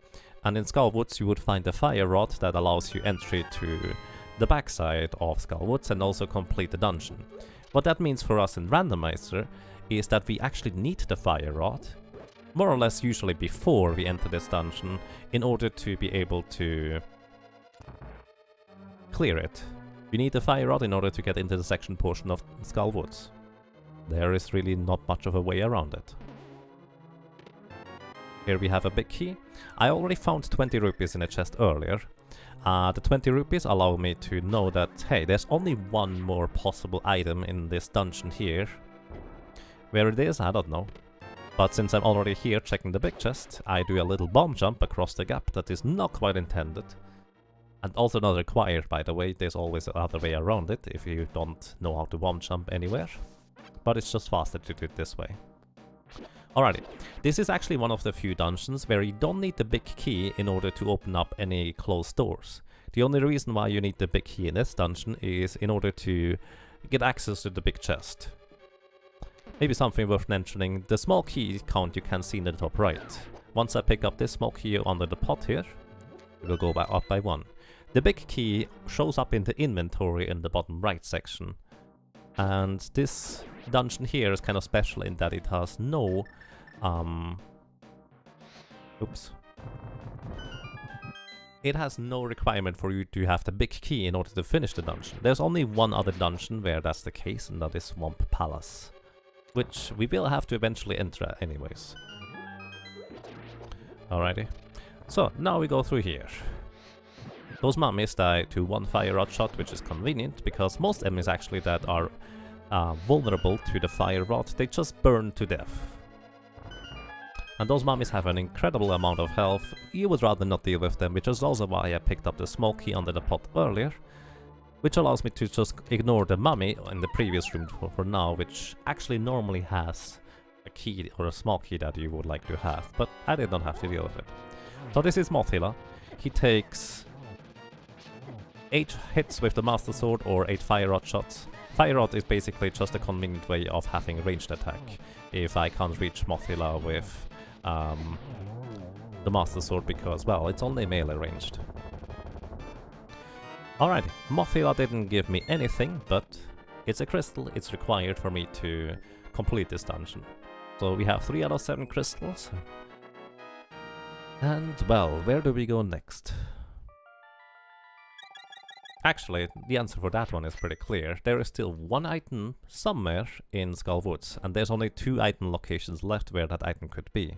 and in Skullwoods you would find a fire rod that allows you entry to the backside of Skullwoods and also complete the dungeon. What that means for us in Randomizer is that we actually need the fire rod, more or less usually before we enter this dungeon, in order to be able to clear it. We need the fire rod in order to get into the section portion of Skullwoods. There is really not much of a way around it. Here we have a big key. I already found 20 rupees in a chest earlier. The 20 rupees allow me to know that, hey, there's only one more possible item in this dungeon here. Where it is, I don't know. But since I'm already here checking the big chest, I do a little bomb jump across the gap that is not quite intended. And also not required, by the way. There's always another way around it if you don't know how to bomb jump anywhere. But it's just faster to do it this way. Alrighty, this is actually one of the few dungeons where you don't need the big key in order to open up any closed doors. The only reason why you need the big key in this dungeon is in order to get access to the big chest. Maybe something worth mentioning, the small key count you can see in the top right. Once I pick up this small key under the pot here, it will go up by 1. The big key shows up in the inventory in the bottom right section. And this dungeon here is kind of special in that it has no it has no requirement for you to have the big key in order to finish the dungeon. There's only one other dungeon where that's the case, and that is Swamp Palace, which we will have to eventually enter anyways. Alrighty, so now we go through here. Those mummies die to 1 fire rod shot, which is convenient, because most enemies actually that are vulnerable to the fire rod, they just burn to death. And those mummies have an incredible amount of health. You would rather not deal with them, which is also why I picked up the small key under the pot earlier, which allows me to just ignore the mummy in the previous room for now, which actually normally has a key or a small key that you would like to have, but I did not have to deal with it. So this is Mothila. He takes 8 hits with the Master Sword or 8 Fire Rod shots. Fire Rod is basically just a convenient way of having ranged attack. If I can't reach Mothila with the Master Sword because, well, it's only melee ranged. Alright, Mothila didn't give me anything, but it's a crystal, it's required for me to complete this dungeon. So we have 3 out of 7 crystals. And, well, where do we go next? Actually, the answer for that one is pretty clear. There is still one item somewhere in Skull Woods, and there's only 2 item locations left where that item could be.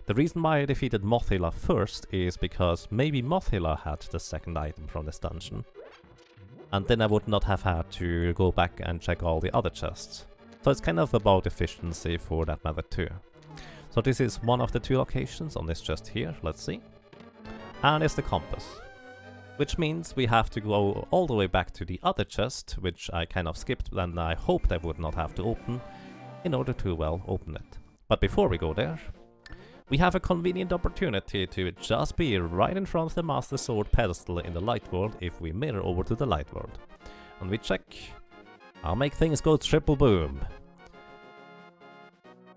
The reason why I defeated Mothila first is because maybe Mothila had the second item from this dungeon. And then I would not have had to go back and check all the other chests. So it's kind of about efficiency for that matter too. So this is one of the 2 locations on this chest here, let's see. And it's the compass. Which means we have to go all the way back to the other chest, which I kind of skipped and I hoped I would not have to open, in order to, well, open it. But before we go there, we have a convenient opportunity to just be right in front of the Master Sword pedestal in the light world if we mirror over to the light world. And we check, I'll make things go triple boom.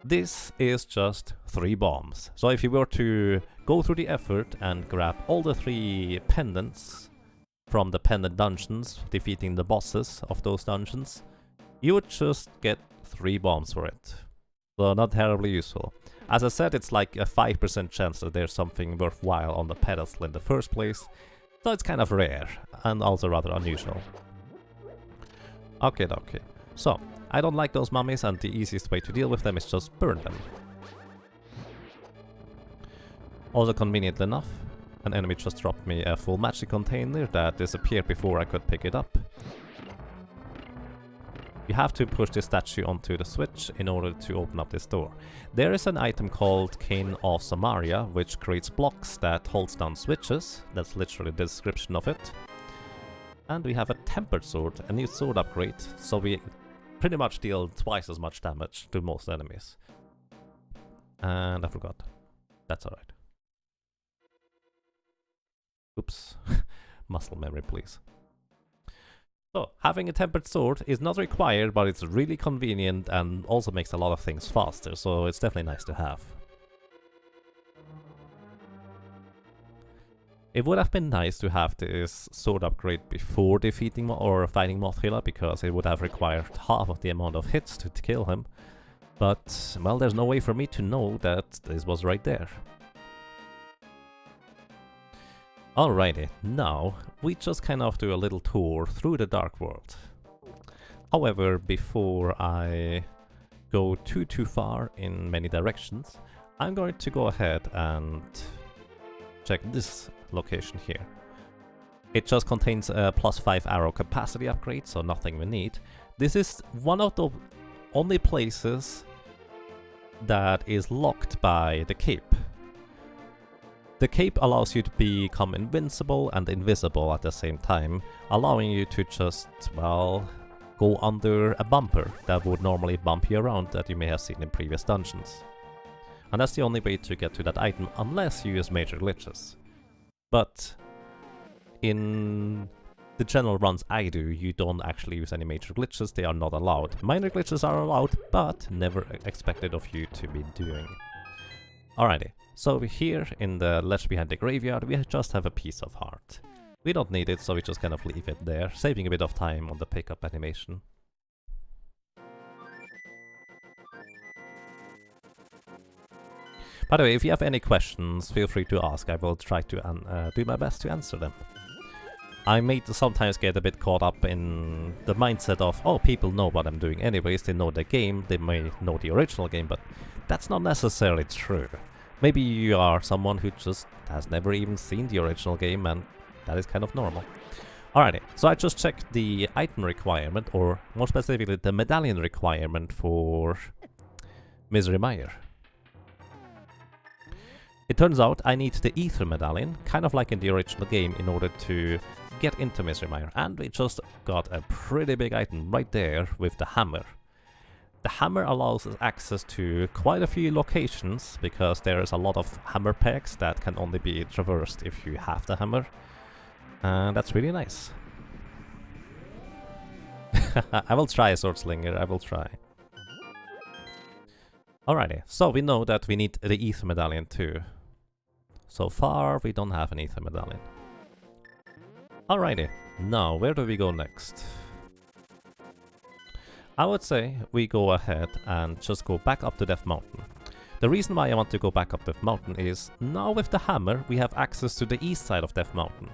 This is just 3 bombs. So if you were to go through the effort and grab all the 3 pendants from the pendant dungeons, defeating the bosses of those dungeons, you would just get 3 bombs for it. So not terribly useful. As I said, it's like a 5% chance that there's something worthwhile on the pedestal in the first place, so it's kind of rare, and also rather unusual. Okay. So, I don't like those mummies, and the easiest way to deal with them is just burn them. Also convenient enough, an enemy just dropped me a full magic container that disappeared before I could pick it up. You have to push the statue onto the switch in order to open up this door. There is an item called Cane of Samaria, which creates blocks that holds down switches. That's literally the description of it. And we have a tempered sword, a new sword upgrade, so we pretty much deal twice as much damage to most enemies. And I forgot. That's alright. Oops. Muscle memory, please. So, having a tempered sword is not required, but it's really convenient and also makes a lot of things faster, so it's definitely nice to have. It would have been nice to have this sword upgrade before defeating or fighting Mothila, because it would have required half of the amount of hits to kill him. But, well, there's no way for me to know that this was right there. Alrighty, now we just kind of do a little tour through the Dark World. However, before I go too far in many directions, I'm going to go ahead and check this location here. It just contains a +5 arrow capacity upgrade, so nothing we need. This is one of the only places that is locked by the cape. The cape allows you to become invincible and invisible at the same time, allowing you to just, well, go under a bumper that would normally bump you around that you may have seen in previous dungeons. And that's the only way to get to that item unless you use major glitches. But in the general runs I do, you don't actually use any major glitches, they are not allowed. Minor glitches are allowed, but never expected of you to be doing. Alrighty, so here in the ledge behind the graveyard, we just have a piece of heart. We don't need it, so we just kind of leave it there, saving a bit of time on the pickup animation. By the way, if you have any questions, feel free to ask. I will try to do my best to answer them. I may sometimes get a bit caught up in the mindset of, oh, people know what I'm doing anyways, they know the game, they may know the original game, but that's not necessarily true. Maybe you are someone who just has never even seen the original game, and that is kind of normal. Alrighty, so I just checked the item requirement, or more specifically the medallion requirement for Misery Mire. It turns out I need the Ether Medallion, kind of like in the original game, in order to get into Misery Mire, and we just got a pretty big item right there with the hammer. The hammer allows us access to quite a few locations, because there is a lot of hammer pegs that can only be traversed if you have the hammer, and that's really nice. I will try, Sword Slinger, I will try. Alrighty, so we know that we need the Ether Medallion too. So far, we don't have an Ether Medallion. Alrighty, now where do we go next? I would say we go ahead and just go back up to Death Mountain. The reason why I want to go back up Death Mountain is, now with the hammer, we have access to the east side of Death Mountain.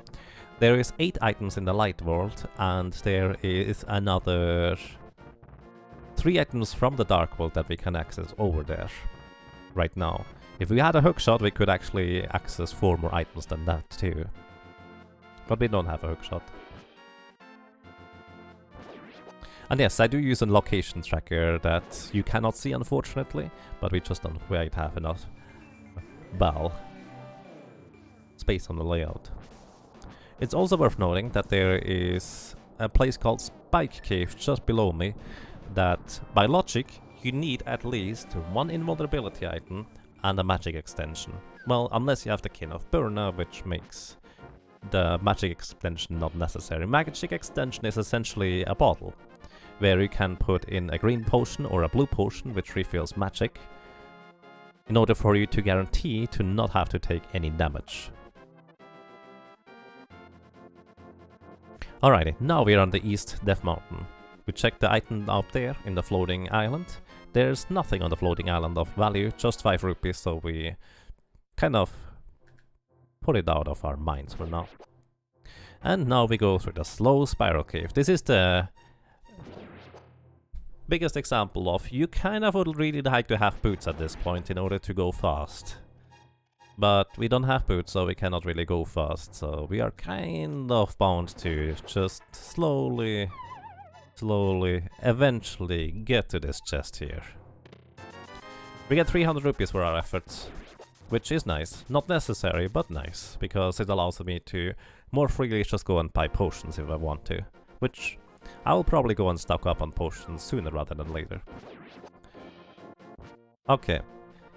There is 8 items in the Light World, and there is another 3 items from the Dark World that we can access over there right now. If we had a hookshot, we could actually access 4 more items than that too. But we don't have a hookshot. And yes, I do use a location tracker that you cannot see, unfortunately, but we just don't quite have enough space on the layout. It's also worth noting that there is a place called Spike Cave just below me, that by logic you need at least 1 invulnerability item and a magic extension. Well, unless you have the Kin of Burna, which makes the magic extension not necessary. Magic extension is essentially a bottle where you can put in a green potion or a blue potion which refills magic in order for you to guarantee to not have to take any damage. Alrighty, now we're on the East Death Mountain. We checked the item out there in the floating island. There's nothing on the floating island of value, just 5 rupees, so we kind of put it out of our minds for now. And now we go through the slow spiral cave. This is the biggest example of you kind of would really like to have boots at this point in order to go fast. But we don't have boots, so we cannot really go fast, so we are kind of bound to just slowly, eventually get to this chest here. We get 300 rupees for our efforts, which is nice. Not necessary, but nice, because it allows me to more freely just go and buy potions if I want to, which I will probably go and stock up on potions sooner rather than later. Okay.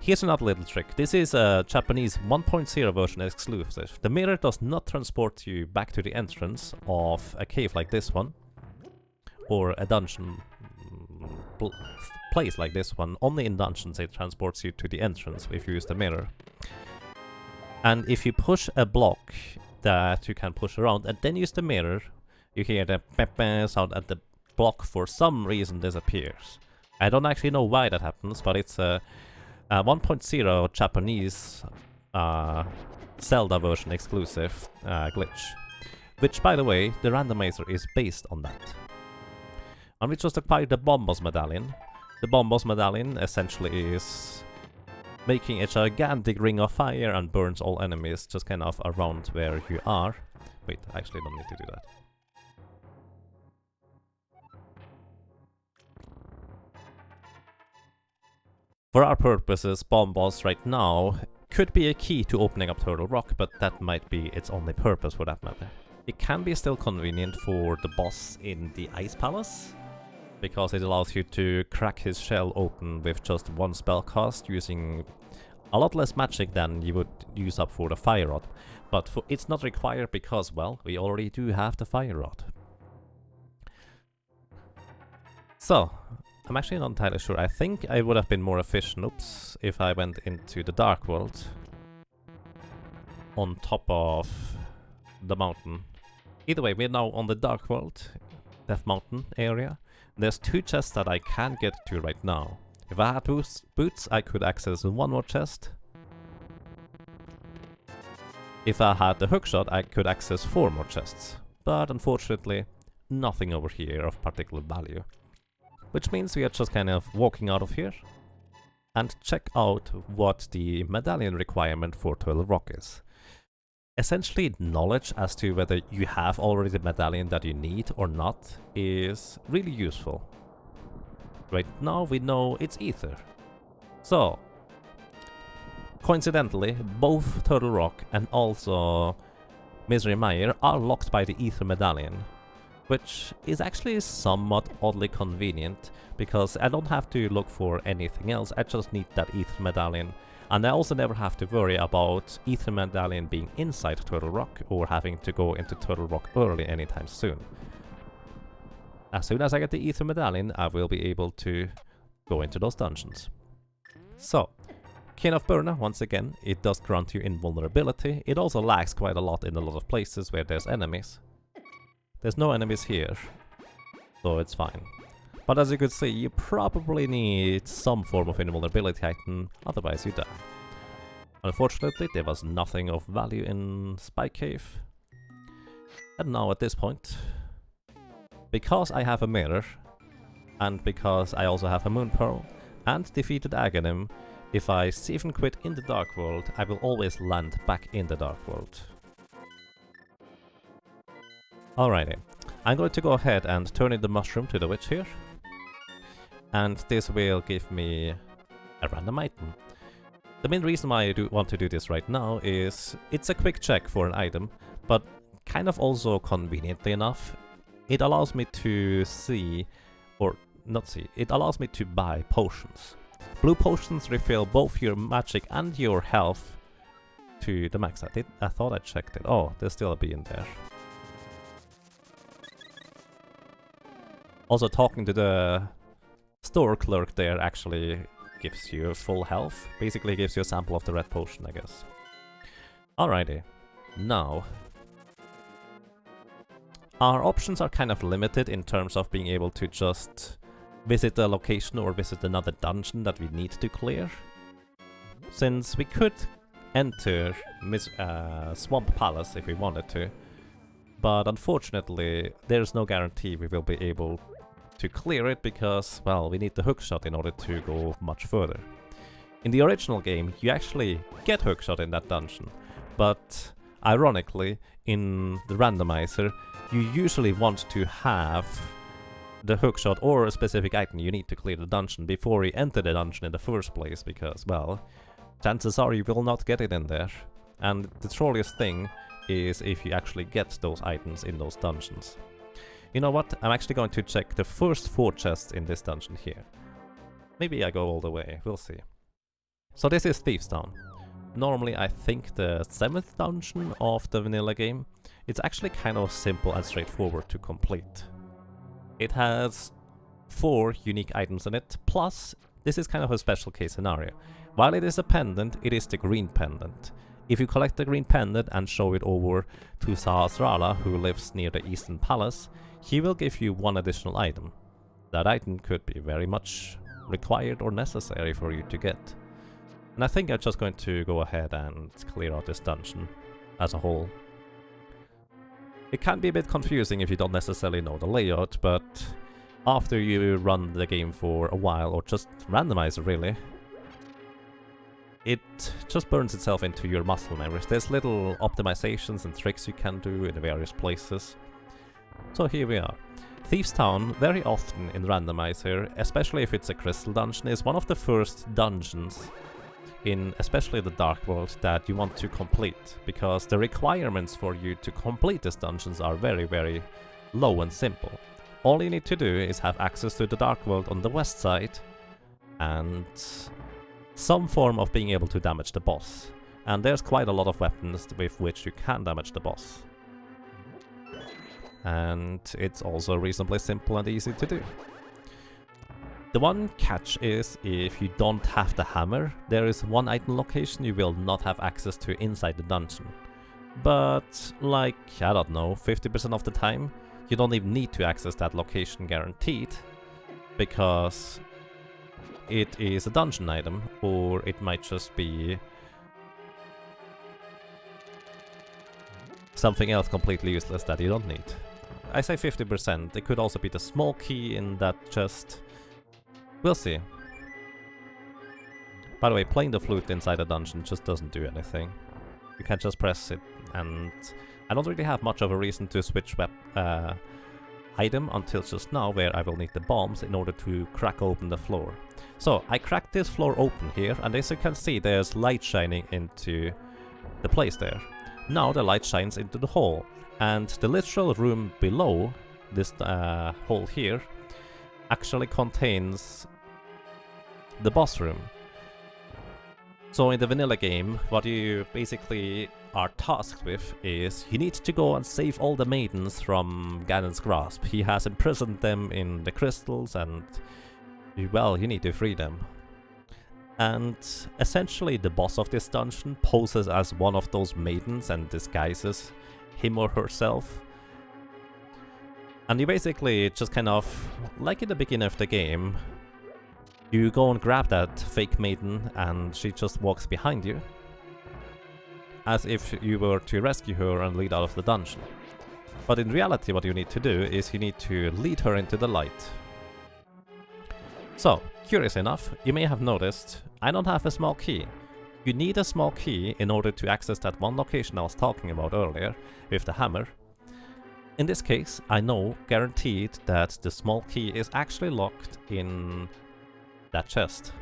Here's another little trick. This is a Japanese 1.0 version exclusive. The mirror does not transport you back to the entrance of a cave like this one, or a dungeon place like this one. Only in dungeons it transports you to the entrance if you use the mirror. And if you push a block that you can push around and then use the mirror, you hear the pepe sound and the block for some reason disappears. I don't actually know why that happens, but it's a 1.0 Japanese Zelda version exclusive glitch. Which, by the way, the randomizer is based on that. And we just acquired the Bombos Medallion. The Bombos Medallion essentially is making a gigantic ring of fire and burns all enemies just kind of around where you are. Wait, I actually don't need to do that. For our purposes, Bomb Boss right now could be a key to opening up Turtle Rock, but that might be its only purpose for that matter. It can be still convenient for the boss in the Ice Palace, because it allows you to crack his shell open with just one spell cast, using a lot less magic than you would use up for the Fire Rod. But it's not required because, well, we already do have the Fire Rod. So, I'm actually not entirely sure. I think I would have been more efficient, if I went into the Dark World on top of the mountain. Either way, we're now on the Dark World, Death Mountain area. There's 2 chests that I can get to right now. If I had boots, I could access 1 more chest. If I had the hookshot, I could access 4 more chests. But unfortunately, nothing over here of particular value. Which means we are just kind of walking out of here and check out what the medallion requirement for Turtle Rock is. Essentially, knowledge as to whether you have already the medallion that you need or not is really useful. Right now we know it's Ether. So, coincidentally, both Turtle Rock and also Misery Mire are locked by the Ether medallion, which is actually somewhat oddly convenient, because I don't have to look for anything else, I just need that Ether medallion. And I also never have to worry about Ether medallion being inside Turtle Rock or having to go into Turtle Rock early anytime soon. As soon as I get the Ether medallion, I will be able to go into those dungeons. So, King of Burna, once again, it does grant you invulnerability. It also lags quite a lot in a lot of places where there's enemies. There's no enemies here, so it's fine. But as you could see, you probably need some form of invulnerability item, otherwise you die. Unfortunately, there was nothing of value in Spike Cave. And now at this point, because I have a mirror, and because I also have a Moon Pearl, and defeated Aghanim, if I save and quit in the Dark World, I will always land back in the Dark World. Alrighty, I'm going to go ahead and turn in the mushroom to the witch here. And this will give me a random item. The main reason why I want to do this right now is it's a quick check for an item, but kind of also conveniently enough, it allows me to see, or not see, it allows me to buy potions. Blue potions refill both your magic and your health to the max. I thought I checked it. Oh, there's still a bee in there. Also, talking to the store clerk there actually gives you full health. Basically gives you a sample of the red potion, I guess. Alrighty. Now, our options are kind of limited in terms of being able to just visit a location or visit another dungeon that we need to clear. Since we could enter Swamp Palace if we wanted to, but unfortunately there's no guarantee we will be able to clear it because, well, we need the hookshot in order to go much further. In the original game, you actually get hookshot in that dungeon, but ironically, in the randomizer, you usually want to have the hookshot or a specific item you need to clear the dungeon before you enter the dungeon in the first place, because, well, chances are you will not get it in there. And the trolliest thing is if you actually get those items in those dungeons. You know what? I'm actually going to check the first 4 chests in this dungeon here. Maybe I go all the way, we'll see. So this is Thieves Town. Normally I think the 7th dungeon of the vanilla game. It's actually kind of simple and straightforward to complete. It has 4 unique items in it, plus this is kind of a special case scenario. While it is a pendant, it is the green pendant. If you collect the green pendant and show it over to Sahasrara, who lives near the Eastern Palace, he will give you 1 additional item. That item could be very much required or necessary for you to get. And I think I'm just going to go ahead and clear out this dungeon as a whole. It can be a bit confusing if you don't necessarily know the layout, but after you run the game for a while, or just randomize it really, it just burns itself into your muscle memories. There's little optimizations and tricks you can do in various places. So here we are. Thieves' Town, very often in Randomizer, especially if it's a crystal dungeon, is one of the first dungeons in especially the Dark World that you want to complete, because the requirements for you to complete these dungeons are very, very low and simple. All you need to do is have access to the Dark World on the west side and some form of being able to damage the boss. And there's quite a lot of weapons with which you can damage the boss. And it's also reasonably simple and easy to do. The one catch is, if you don't have the hammer, there is one item location you will not have access to inside the dungeon. But, like, I don't know, 50% of the time, you don't even need to access that location guaranteed, because it is a dungeon item, or it might just be something else completely useless that you don't need. I say 50%, it could also be the small key in that chest. We'll see. By the way, playing the flute inside a dungeon just doesn't do anything. You can just press it, and I don't really have much of a reason to switch item until just now, where I will need the bombs in order to crack open the floor. So, I cracked this floor open here, and as you can see, there's light shining into the place there. Now the light shines into the hole, and the literal room below this hole here actually contains the boss room. So in the vanilla game, what you basically are tasked with is you need to go and save all the maidens from Ganon's grasp. He has imprisoned them in the crystals, and well, you need to free them. And essentially the boss of this dungeon poses as one of those maidens and disguises him or herself. And you basically just kind of, like in the beginning of the game, you go and grab that fake maiden and she just walks behind you, as if you were to rescue her and lead out of the dungeon. But in reality what you need to do is you need to lead her into the light. So, curious enough, you may have noticed I don't have a small key. You need a small key in order to access that one location I was talking about earlier with the hammer. In this case, I know guaranteed that the small key is actually locked in that chest.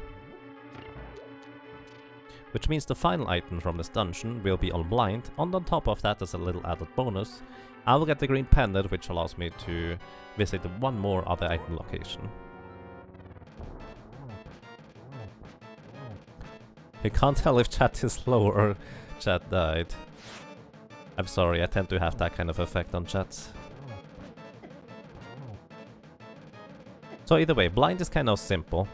Which means the final item from this dungeon will be unblind. On top of that, as a little added bonus, I will get the green pendant, which allows me to visit one more other item location. You can't tell if chat is slow or chat died. I'm sorry, I tend to have that kind of effect on chats. So either way, blind is kind of simple.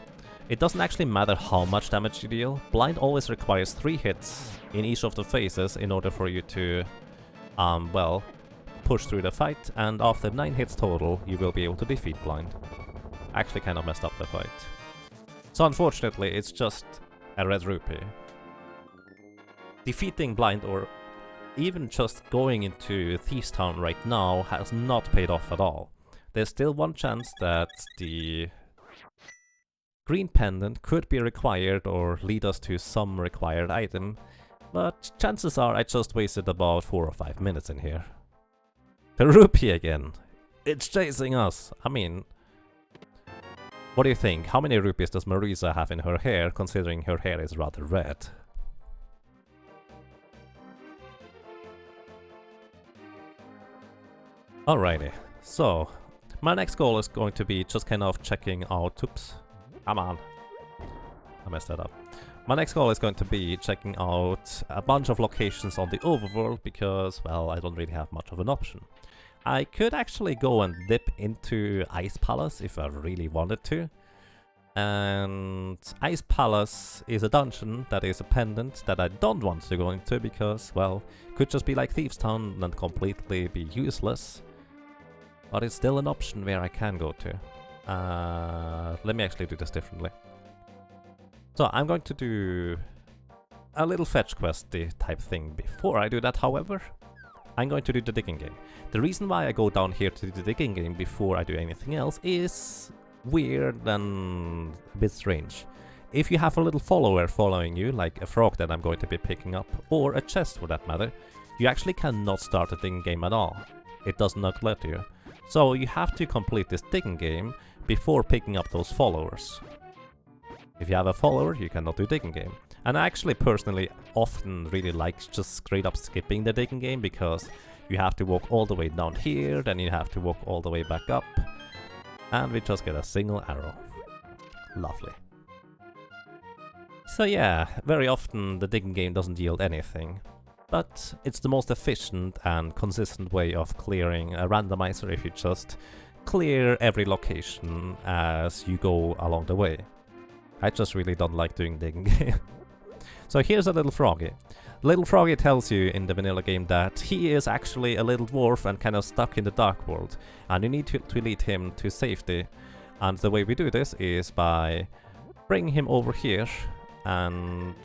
It doesn't actually matter how much damage you deal. Blind always requires 3 hits in each of the phases in order for you to, well, push through the fight, and after 9 hits total, you will be able to defeat blind. Actually kind of messed up the fight. So unfortunately, it's just a red rupee. Defeating blind, or even just going into Thieves' Town right now, has not paid off at all. There's still one chance that the green pendant could be required or lead us to some required item, but chances are I just wasted about 4 or 5 minutes in here. The rupee again! It's chasing us! I mean, what do you think? How many rupees does Marisa have in her hair, considering her hair is rather red? Alrighty, so my next goal is going to be just kind of checking out... Oops, come on, I messed that up. My next goal is going to be checking out a bunch of locations on the overworld, because, well, I don't really have much of an option. I could actually go and dip into Ice Palace if I really wanted to. And Ice Palace is a dungeon that is a pendant that I don't want to go into because, well, could just be like Thieves' Town and completely be useless. But it's still an option where I can go to. Let me actually do this differently. So I'm going to do a little fetch questy type thing. Before I do that, however, I'm going to do the digging game. The reason why I go down here to do the digging game before I do anything else is weird and a bit strange. if you have a little follower following you, like a frog that I'm going to be picking up, or a chest for that matter, you actually cannot start the digging game at all. It does not let you. So you have to complete this digging game before picking up those followers. If you have a follower, you cannot do digging game. And I actually personally often really like just straight up skipping the digging game, because you have to walk all the way down here, then you have to walk all the way back up, and we just get a single arrow. Lovely. So yeah, very often the digging game doesn't yield anything, but it's the most efficient and consistent way of clearing a randomizer if you just clear every location as you go along the way. I just really don't like doing digging game. So here's a little froggy. Little froggy tells you in the vanilla game that he is actually a little dwarf and kind of stuck in the dark world, and you need to lead him to safety. And the way we do this is by bringing him over here and,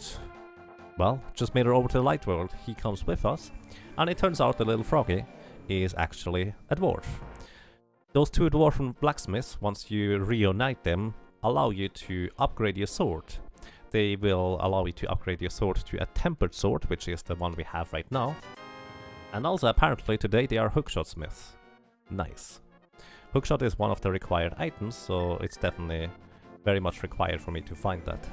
well, just made her over to the light world. He comes with us, and it turns out the little froggy is actually a dwarf. Those two dwarven blacksmiths, once you reunite them, allow you to upgrade your sword. They will allow you to upgrade your sword to a tempered sword, which is the one we have right now. And also apparently today they are hookshot smiths. Nice. Hookshot is one of the required items, so it's definitely very much required for me to find that.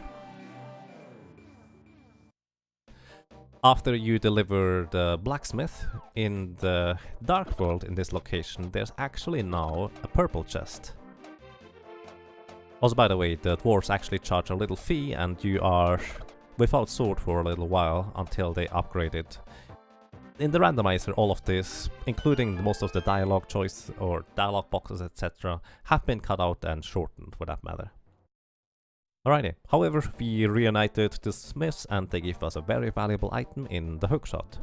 After you deliver the blacksmith in the dark world in this location, there's actually now a purple chest. Also, by the way, the dwarves actually charge a little fee, and you are without sword for a little while until they upgrade it. In the randomizer, all of this, including most of the dialogue choice or dialogue boxes, etc., have been cut out and shortened for that matter. Alrighty, however, we reunited the smiths and they give us a very valuable item in the hookshot.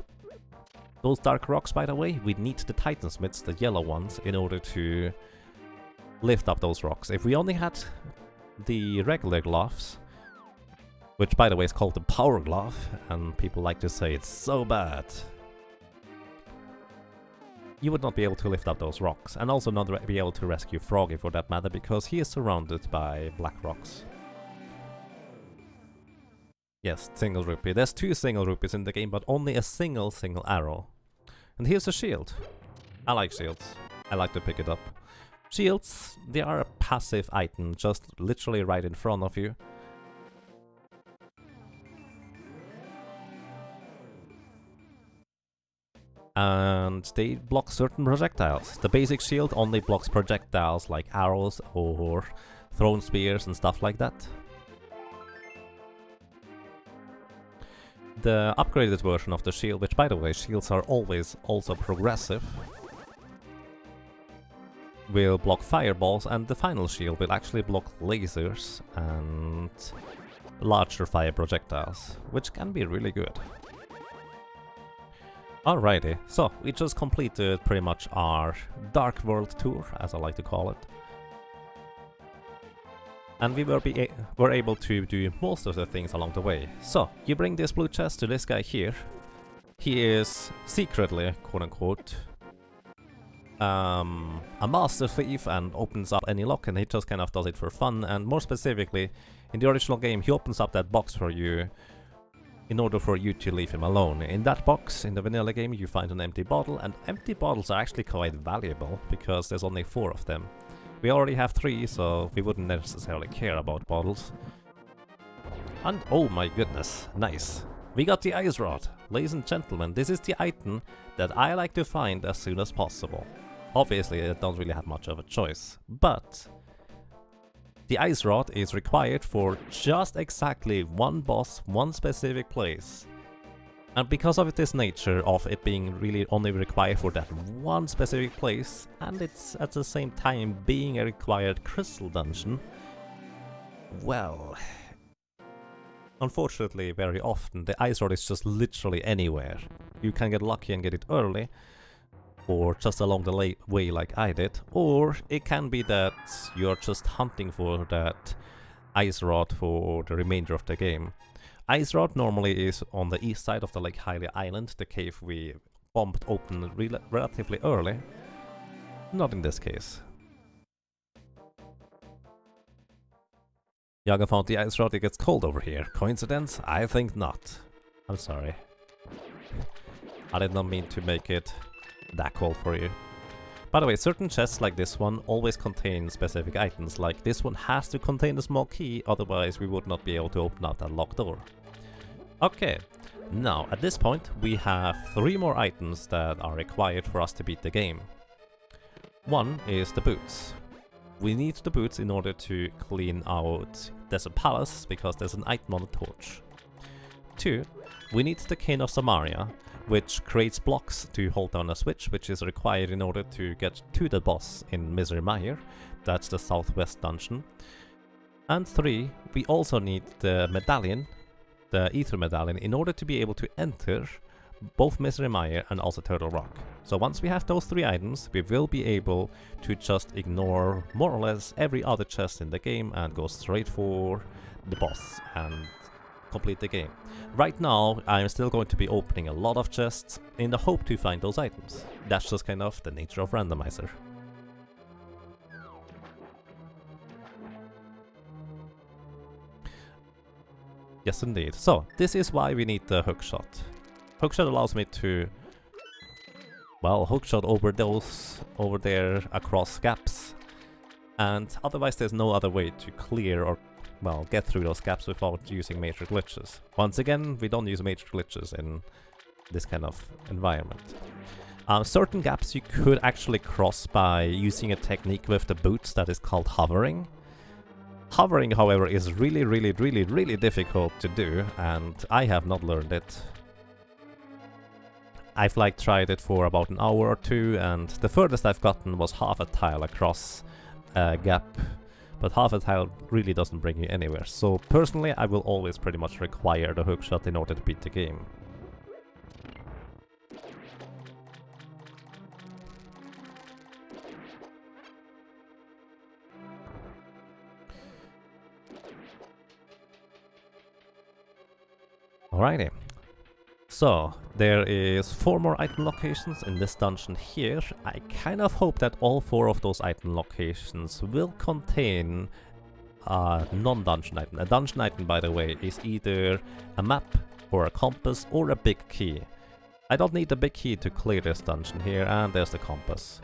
Those dark rocks, by the way, we need the titan smiths, the yellow ones, in order to lift up those rocks. If we only had the regular gloves, which by the way is called the power glove, and people like to say it's so bad, you would not be able to lift up those rocks, and also not be able to rescue Froggy for that matter, because he is surrounded by black rocks. Yes, single rupee. There's 2 single rupees in the game, but only a single arrow. And here's a shield. I like shields. I like to pick it up. Shields, they are a passive item, just literally right in front of you. And they block certain projectiles. The basic shield only blocks projectiles like arrows or thrown spears and stuff like that. The upgraded version of the shield, which by the way, shields are always also progressive, will block fireballs, and the final shield will actually block lasers and larger fire projectiles, which can be really good. Alrighty, so we just completed pretty much our Dark World tour, as I like to call it. And we were able to do most of the things along the way. So, you bring this blue chest to this guy here. He is secretly, quote-unquote, a master thief and opens up any lock, and he just kind of does it for fun. And more specifically, in the original game, he opens up that box for you in order for you to leave him alone. In that box, in the vanilla game, you find an empty bottle, and empty bottles are actually quite valuable, because there's only 4 of them. We already have 3, so we wouldn't necessarily care about bottles. And oh my goodness, nice. We got the ice rod. Ladies and gentlemen, this is the item that I like to find as soon as possible. Obviously, I don't really have much of a choice, but the ice rod is required for just exactly one boss, one specific place. And because of this nature of it being really only required for that one specific place, and it's at the same time being a required crystal dungeon, well, unfortunately very often the ice rod is just literally anywhere. You can get lucky and get it early, or just along the way like I did, or it can be that you're just hunting for that ice rod for the remainder of the game. Ice Rod normally is on the east side of the Lake Hylia Island, the cave we bombed open relatively early. Not in this case. Yagamoth, the ice rod, it gets cold over here. Coincidence? I think not. I'm sorry. I did not mean to make it that cold for you. By the way, certain chests like this one always contain specific items, like this one has to contain a small key, otherwise we would not be able to open up that locked door. Okay, now at this point we have 3 more items that are required for us to beat the game. One is the boots. We need the boots in order to clean out Desert Palace, because there's an item on the torch. 2, we need the Cane of Samaria, which creates blocks to hold down a switch, which is required in order to get to the boss in Misery Mire. That's the southwest dungeon. And 3, we also need the medallion, the Ether Medallion, in order to be able to enter both Misery Mire and also Turtle Rock. So once we have those 3 items, we will be able to just ignore more or less every other chest in the game and go straight for the boss and complete the game. Right now, I'm still going to be opening a lot of chests in the hope to find those items. That's just kind of the nature of Randomizer. Yes, indeed. So, this is why we need the hookshot. Hookshot allows me to, well, hookshot over there across gaps. And otherwise there's no other way to clear or, well, get through those gaps without using major glitches. Once again, we don't use major glitches in this kind of environment. Certain gaps you could actually cross by using a technique with the boots that is called hovering. Hovering, however, is really difficult to do, and I have not learned it. I've tried it for about an hour or 2, and the furthest I've gotten was half a tile across a gap. But half a tile really doesn't bring you anywhere, so personally I will always pretty much require the hookshot in order to beat the game. Alrighty. So, there is 4 more item locations in this dungeon here. I kind of hope that all 4 of those item locations will contain a non-dungeon item. A dungeon item, by the way, is either a map or a compass or a big key. I don't need the big key to clear this dungeon here, and there's the compass.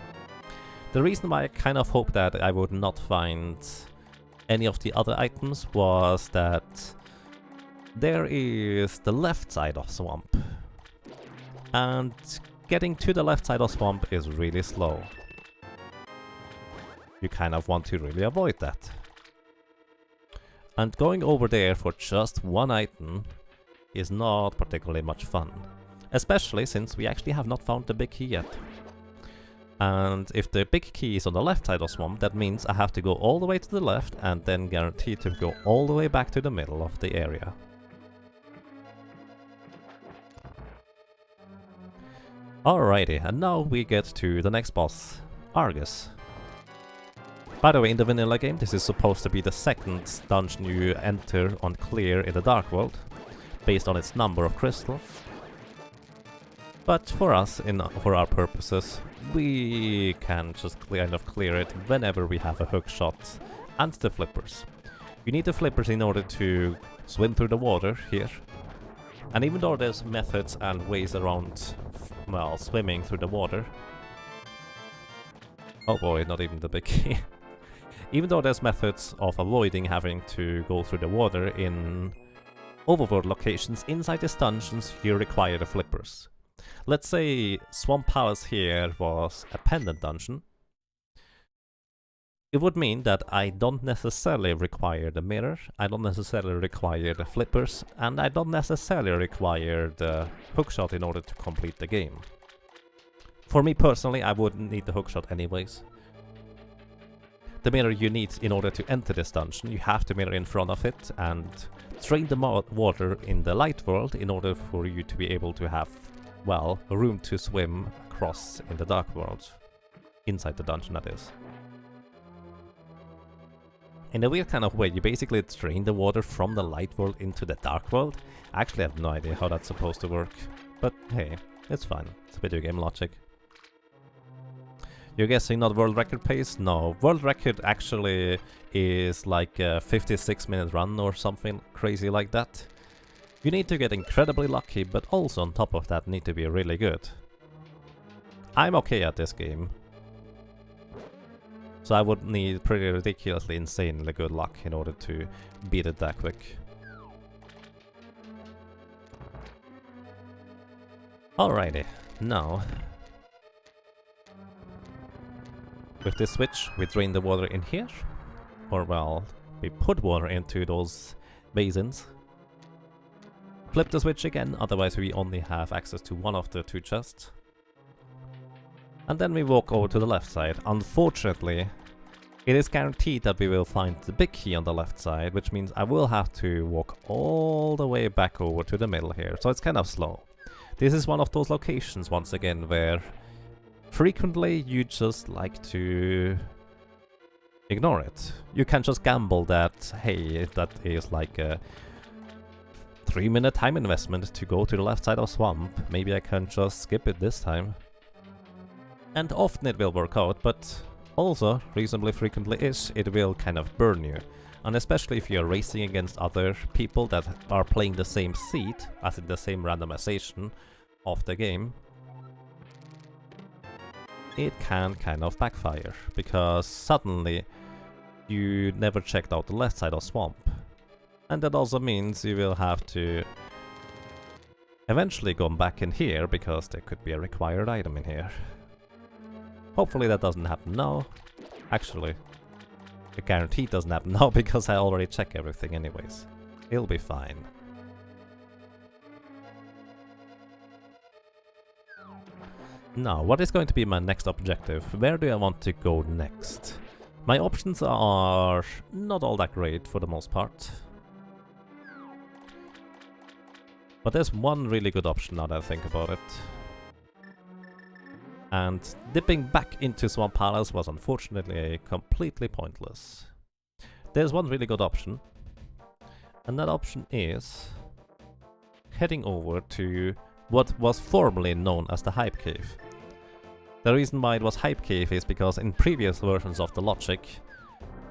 The reason why I kind of hope that I would not find any of the other items was that there is the left side of swamp, and getting to the left side of swamp is really slow. You kind of want to really avoid that. And going over there for just 1 item is not particularly much fun, especially since we actually have not found the big key yet. And if the big key is on the left side of swamp, that means I have to go all the way to the left and then guaranteed to go all the way back to the middle of the area. Alrighty, and now we get to the next boss, Argus. By the way, in the vanilla game, this is supposed to be the 2nd dungeon you enter on clear in the Dark World, based on its number of crystals. But for us, for our purposes, we can just kind of clear it whenever we have a hookshot and the flippers. You need the flippers in order to swim through the water here. And even though there's methods and ways around, well, swimming through the water... Oh boy, not even the big key. Even though there's methods of avoiding having to go through the water in overworld locations, inside these dungeons you require the flippers. Let's say Swamp Palace here was a pendant dungeon. It would mean that I don't necessarily require the mirror, I don't necessarily require the flippers, and I don't necessarily require the hookshot in order to complete the game. For me personally, I wouldn't need the hookshot anyways. The mirror you need in order to enter this dungeon, you have to mirror in front of it and drain the water in the light world in order for you to be able to have, well, room to swim across in the dark world. Inside the dungeon, that is. In a weird kind of way, you basically drain the water from the light world into the dark world. I actually have no idea how that's supposed to work, but hey, it's fine. It's video game logic. You're guessing not world record pace? No, world record actually is like a 56-minute run or something crazy like that. You need to get incredibly lucky, but also on top of that need to be really good. I'm okay at this game. So I would need pretty ridiculously insanely good luck in order to beat it that quick. Alrighty, now with this switch we drain the water in here, or well, we put water into those basins. Flip the switch again, otherwise we only have access to one of the two chests. And then we walk over to the left side. Unfortunately, it is guaranteed that we will find the big key on the left side, which means I will have to walk all the way back over to the middle here, so it's kind of slow. This is one of those locations, once again, where frequently you just like to ignore it. You can just gamble that, hey, that is like a 3-minute time investment to go to the left side of swamp. Maybe I can just skip it this time. And often it will work out, but also, reasonably frequently-ish, it will kind of burn you. And especially if you're racing against other people that are playing the same seed, as in the same randomization of the game, it can kind of backfire, because suddenly you never checked out the left side of swamp. And that also means you will have to eventually go back in here, because there could be a required item in here. Hopefully that doesn't happen now. Actually, I guarantee it doesn't happen now, because I already check everything anyways. It'll be fine. Now, what is going to be my next objective? Where do I want to go next? My options are not all that great for the most part. But there's one really good option now that I think about it. And dipping back into Swamp Palace was unfortunately completely pointless. There's one really good option, and that option is heading over to what was formerly known as the Hype Cave. The reason why it was Hype Cave is because in previous versions of the logic,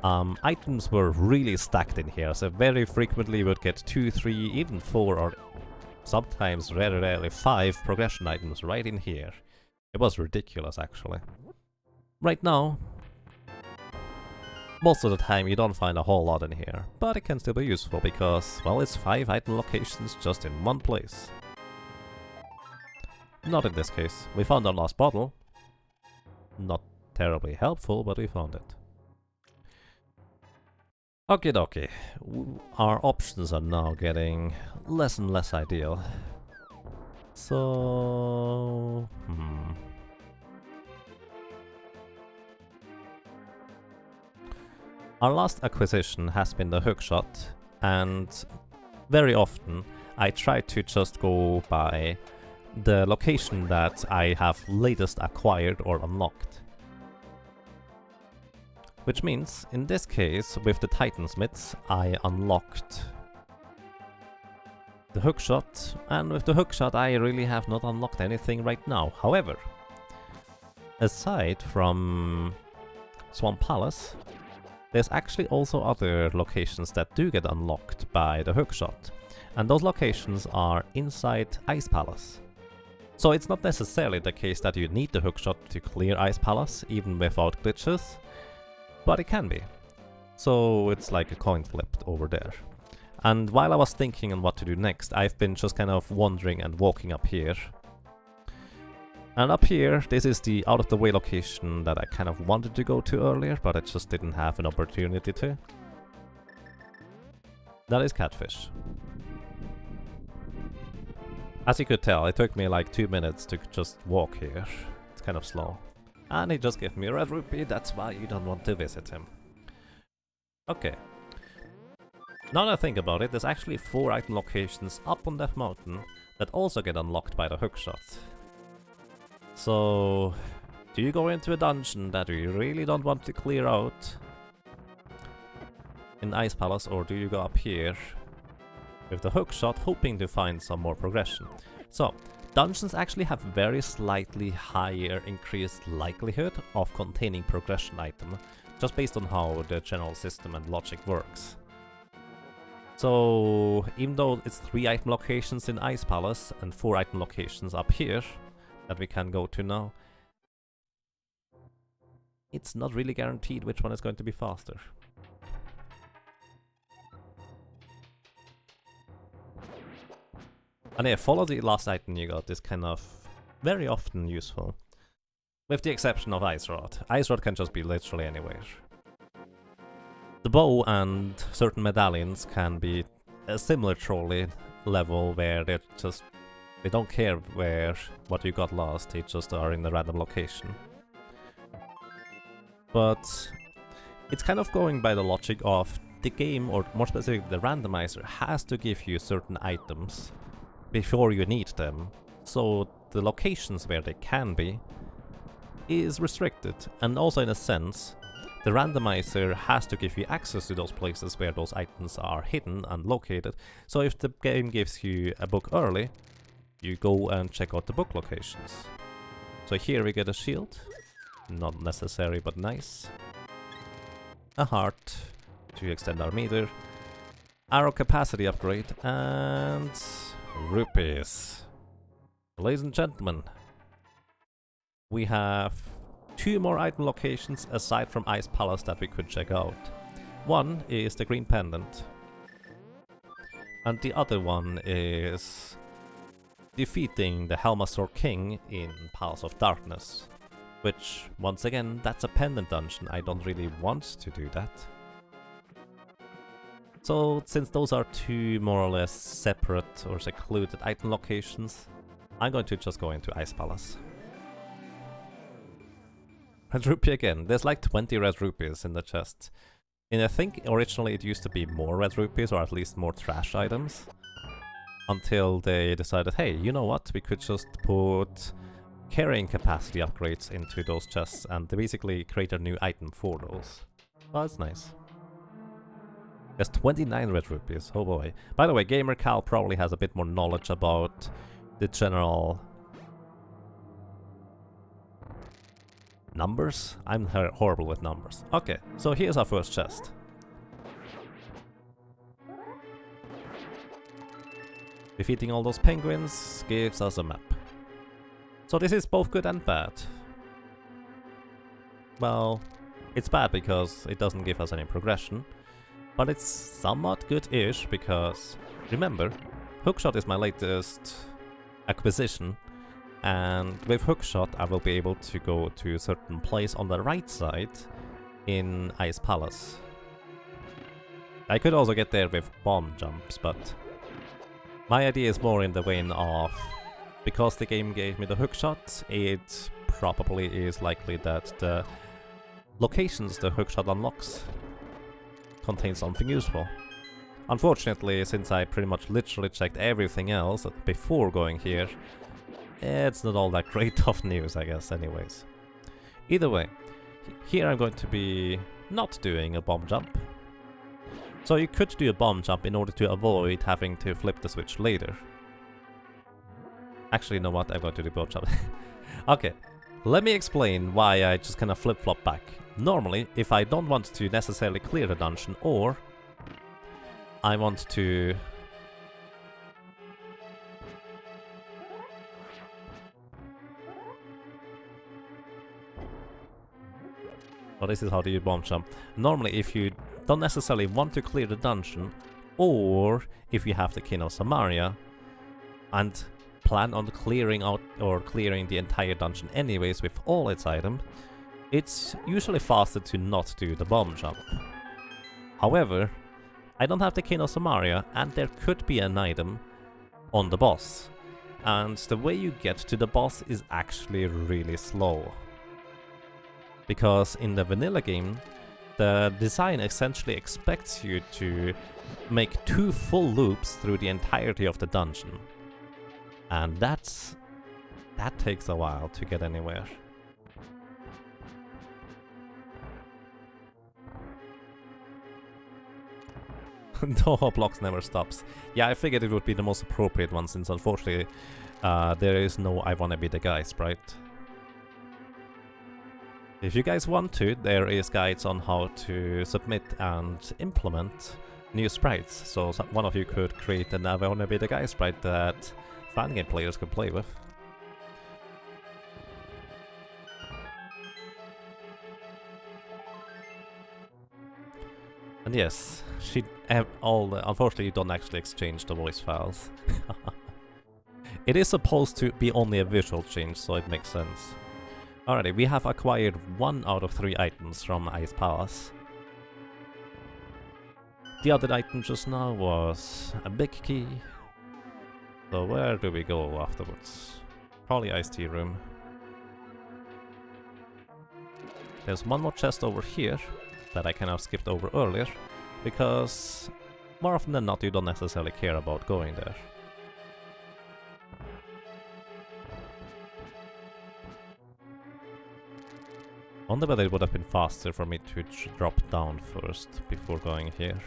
items were really stacked in here, so very frequently you would get 2, 3, even 4 or sometimes very rarely 5 progression items right in here. It was ridiculous, actually. Right now, most of the time you don't find a whole lot in here, but it can still be useful because, well, it's 5 item locations just in one place. Not in this case. We found our lost bottle. Not terribly helpful, but we found it. Okie dokie. Our options are now getting less and less ideal. So... Our last acquisition has been the hookshot, and very often I try to just go by the location that I have latest acquired or unlocked. Which means, in this case, with the Titansmiths, I unlocked the hookshot, and with the hookshot I really have not unlocked anything right now. However, aside from Swamp Palace, there's actually also other locations that do get unlocked by the hookshot, and those locations are inside Ice Palace. So it's not necessarily the case that you need the hookshot to clear Ice Palace, even without glitches, but it can be. So it's like a coin flip over there. And while I was thinking on what to do next, I've been just kind of wandering and walking up here. And up here, this is the out-of-the-way location that I kind of wanted to go to earlier, but I just didn't have an opportunity to. That is Catfish. As you could tell, it took me like 2 minutes to just walk here. It's kind of slow. And he just gave me a red rupee, that's why you don't want to visit him. Okay. Now that I think about it, there's actually 4 item locations up on that mountain that also get unlocked by the hookshot. So, do you go into a dungeon that you really don't want to clear out in Ice Palace, or do you go up here with the hookshot hoping to find some more progression? So, Dungeons actually have very slightly higher increased likelihood of containing progression item, just based on how the general system and logic works. So even though it's 3 item locations in Ice Palace and 4 item locations up here that we can go to now, it's not really guaranteed which one is going to be faster. And yeah, follow the last item you got is kind of very often useful. With the exception of Ice Rod. Ice Rod can just be literally anywhere. The bow and certain medallions can be a similar trolley level where they don't care what you got last, they just are in a random location. But it's kind of going by the logic of the game, or more specifically the randomizer, has to give you certain items before you need them, so the locations where they can be is restricted, and also in a sense the randomizer has to give you access to those places where those items are hidden and located. So if the game gives you a book early, you go and check out the book locations. So here we get a shield, not necessary but nice, a heart to extend our meter, arrow capacity upgrade, and rupees. Ladies and gentlemen, we have 2 more item locations aside from Ice Palace that we could check out. One is the green pendant, and the other one is defeating the Helmasaur King in Palace of Darkness, which, once again, that's a pendant dungeon. I don't really want to do that. So, since those are 2 more or less separate or secluded item locations, I'm going to just go into Ice Palace. Red rupee again. There's like 20 red rupees in the chest. And I think originally it used to be more red rupees, or at least more trash items. Until they decided, hey, you know what? We could just put carrying capacity upgrades into those chests, and they basically create a new item for those. Well, that's nice. There's 29 red rupees, oh boy. By the way, Gamer Cal probably has a bit more knowledge about the general numbers? I'm horrible with numbers. Okay, so here's our first chest. Defeating all those penguins gives us a map. So this is both good and bad. Well, it's bad because it doesn't give us any progression, but it's somewhat good-ish because, remember, Hookshot is my latest acquisition, and with Hookshot I will be able to go to a certain place on the right side in Ice Palace. I could also get there with bomb jumps, but my idea is more in the vein of, because the game gave me the Hookshot, it probably is likely that the locations the Hookshot unlocks contain something useful. Unfortunately, since I pretty much literally checked everything else before going here, it's not all that great of news, I guess, anyways. Either way, here I'm going to be not doing a bomb jump. So you could do a bomb jump in order to avoid having to flip the switch later. Actually, you know what? I'm going to do bomb jump. Okay, let me explain why I just kind of flip-flop back. Normally, if I don't want to necessarily clear the dungeon, or I want to well, this is how to do bomb jump. Normally, if you don't necessarily want to clear the dungeon, or if you have the King of Samaria and plan on clearing out or clearing the entire dungeon anyways with all its items, it's usually faster to not do the bomb jump. However, I don't have the King of Samaria, and there could be an item on the boss, and the way you get to the boss is actually really slow. Because in the vanilla game, the design essentially expects you to make 2 full loops through the entirety of the dungeon. And that takes a while to get anywhere. No, blocks never stops. Yeah, I figured it would be the most appropriate one since unfortunately there is no I wanna be the guy sprite. If you guys want to, there is guides on how to submit and implement new sprites. So one of you could create an I wanna be the guy sprite that fangame players could play with. And yes, unfortunately you don't actually exchange the voice files. It is supposed to be only a visual change, so it makes sense. Alrighty, we have acquired 1 out of 3 items from Ice Palace. The other item just now was a big key. So where do we go afterwards? Probably Ice Tea Room. There's one more chest over here that I kind of skipped over earlier, because more often than not you don't necessarily care about going there. Wonder whether it would have been faster for me to drop down first before going here.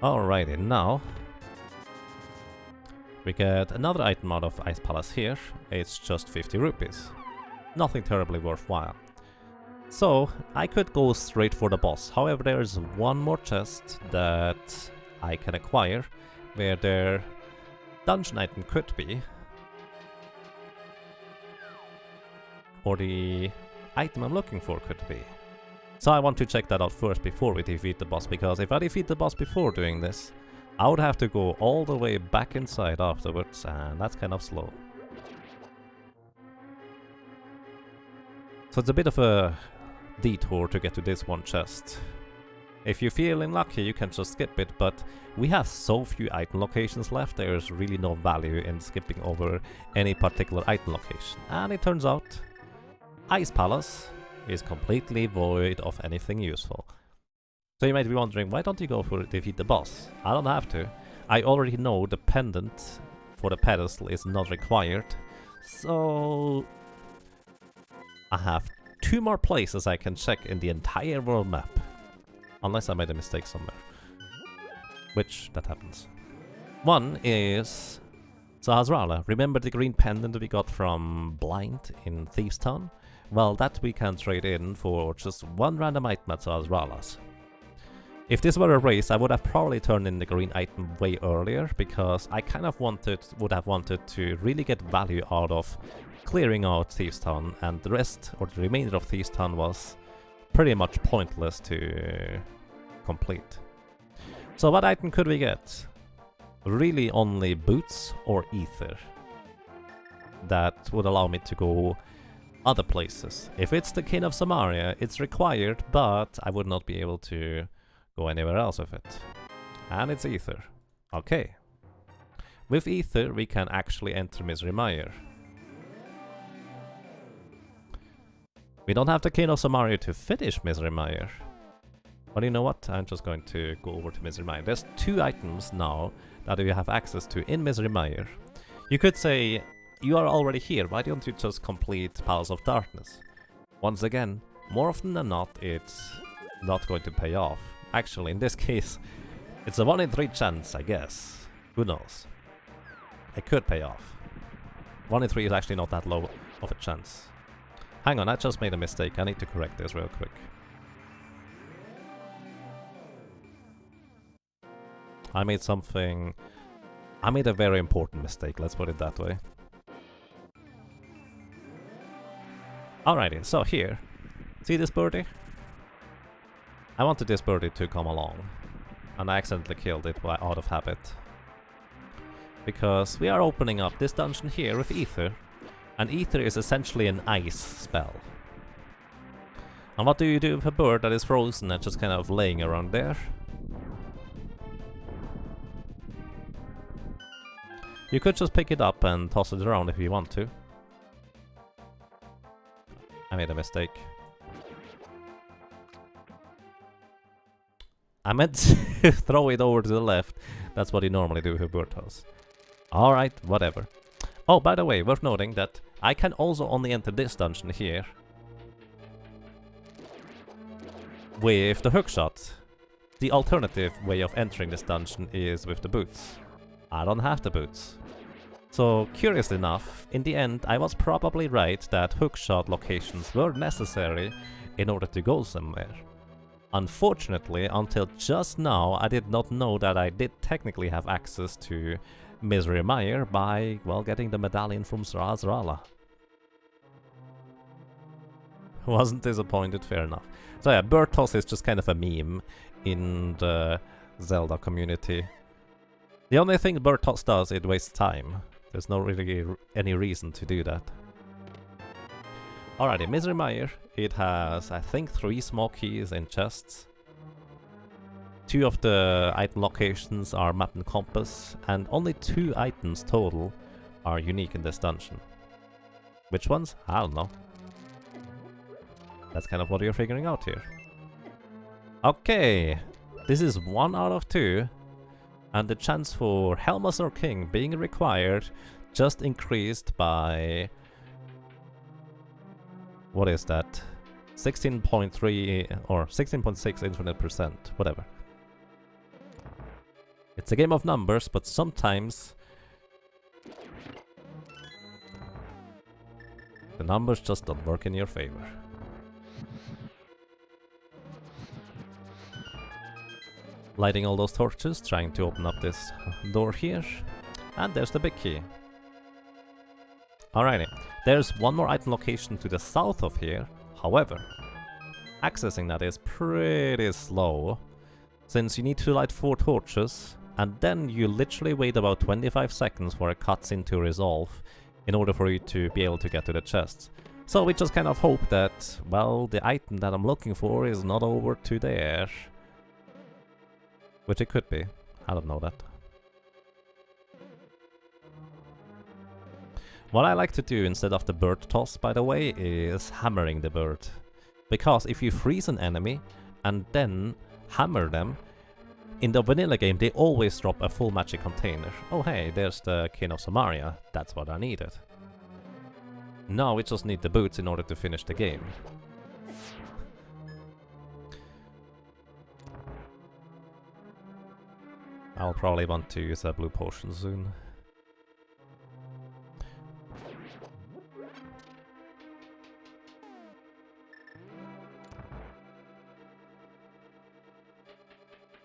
Alrighty, now we get another item out of Ice Palace here. It's just 50 rupees. Nothing terribly worthwhile. So, I could go straight for the boss. However, there is one more chest that I can acquire, where their dungeon item could be. Or the item I'm looking for could be. So I want to check that out first before we defeat the boss, because if I defeat the boss before doing this, I would have to go all the way back inside afterwards, and that's kind of slow. So it's a bit of a detour to get to this one chest. If you're feeling lucky, you can just skip it, but we have so few item locations left, there's really no value in skipping over any particular item location. And it turns out, Ice Palace is completely void of anything useful. So you might be wondering, why don't you go for defeat the boss? I don't have to. I already know the pendant for the pedestal is not required. So I have 2 more places I can check in the entire world map. Unless I made a mistake somewhere. Which, that happens. One is Sahasrara. Remember the green pendant we got from Blind in Thieves Town? Well, that we can trade in for just 1 random item at Sahasrara's. If this were a race, I would have probably turned in the green item way earlier, because I kind of would have wanted to really get value out of clearing out Thieves Town, and the rest, or the remainder of Thieves Town, was pretty much pointless to complete. So what item could we get? Really only boots or ether. That would allow me to go other places. If it's the King of Samaria, it's required, but I would not be able to go anywhere else with it. And it's ether. Okay. With ether we can actually enter Misery Mire. We don't have the King of Samaria to finish Misery Mire. But you know what? I'm just going to go over to Misery Mire. There's 2 items now that you have access to in Misery Mire. You could say, you are already here, why don't you just complete Palace of Darkness? Once again, more often than not, it's not going to pay off. Actually, in this case, it's a 1 in 3 chance, I guess. Who knows? It could pay off. 1 in 3 is actually not that low of a chance. Hang on, I just made a mistake. I need to correct this real quick. I made a very important mistake, let's put it that way. Alrighty, so here. See this birdie? I wanted this birdie to come along, and I accidentally killed it out of habit. Because we are opening up this dungeon here with ether, and ether is essentially an ice spell. And what do you do with a bird that is frozen and just kind of laying around there? You could just pick it up and toss it around if you want to. I made a mistake. I meant to throw it over to the left. That's what you normally do with a bird toss. Alright, whatever. Oh, by the way, worth noting that I can also only enter this dungeon here with the hookshot. The alternative way of entering this dungeon is with the boots. I don't have the boots. So, curiously enough, in the end I was probably right that hookshot locations were necessary in order to go somewhere. Unfortunately, until just now, I did not know that I did technically have access to Misery Mire by, well, getting the medallion from Zrala. Wasn't disappointed, fair enough. So yeah, bird toss is just kind of a meme in the Zelda community. The only thing bird toss does, it wastes time. There's no really any reason to do that. Alrighty, Misery Mire. It has, I think, 3 small keys in chests. 2 of the item locations are map and compass, and only 2 items total are unique in this dungeon. Which ones? I don't know. That's kind of what you're figuring out here. Okay, this is 1 out of 2, and the chance for Helmasaur King being required just increased by... what is that? 16.3 or 16.6 infinite percent, whatever. It's a game of numbers, but sometimes the numbers just don't work in your favor. Lighting all those torches, trying to open up this door here, and there's the big key. Alrighty, there's one more item location to the south of here. However, accessing that is pretty slow, since you need to light 4 torches, and then you literally wait about 25 seconds for a cutscene to resolve in order for you to be able to get to the chests. So we just kind of hope that, well, the item that I'm looking for is not over to there. Which it could be. I don't know that. What I like to do instead of the bird toss, by the way, is hammering the bird. Because if you freeze an enemy and then hammer them, in the vanilla game they always drop a full magic container. Oh hey, there's the King of Samaria. That's what I needed. Now we just need the boots in order to finish the game. I'll probably want to use a blue potion soon.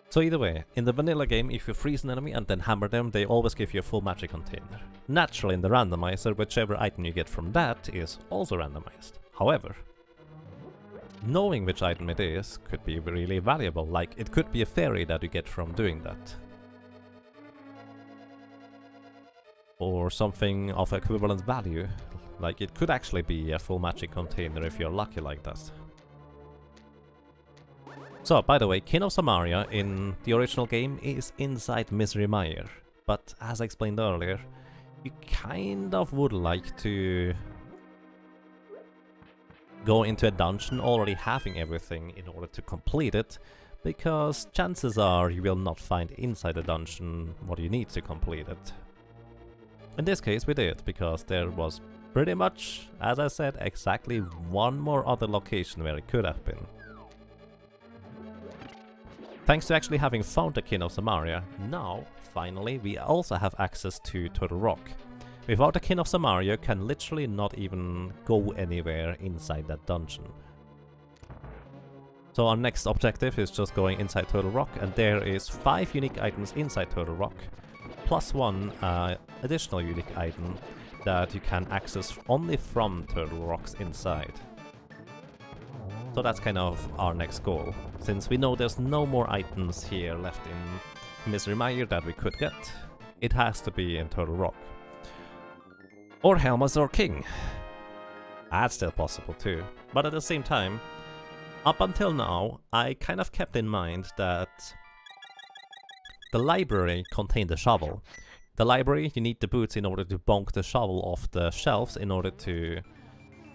So either way, in the vanilla game, if you freeze an enemy and then hammer them, they always give you a full magic container. Naturally, in the randomizer, whichever item you get from that is also randomized. However, knowing which item it is could be really valuable, like it could be a fairy that you get from doing that. Or something of equivalent value, like it could actually be a full magic container if you're lucky like that. So, by the way, King of Samaria in the original game is inside Misery Mire, but as I explained earlier, you kind of would like to go into a dungeon already having everything in order to complete it, because chances are you will not find inside the dungeon what you need to complete it. In this case we did, because there was pretty much, as I said, exactly one more other location where it could have been. Thanks to actually having found the King of Samaria, now, finally, we also have access to Turtle Rock. Without the King of Samaria, you can literally not even go anywhere inside that dungeon. So our next objective is just going inside Turtle Rock, and there is 5 unique items inside Turtle Rock, plus 1 additional unique item that you can access only from Turtle Rock's inside. So that's kind of our next goal. Since we know there's no more items here left in Misery Mire that we could get, it has to be in Turtle Rock. Or Helmasaur King. That's still possible too. But at the same time, up until now, I kind of kept in mind that the library contained a shovel. The library, you need the boots in order to bonk the shovel off the shelves in order to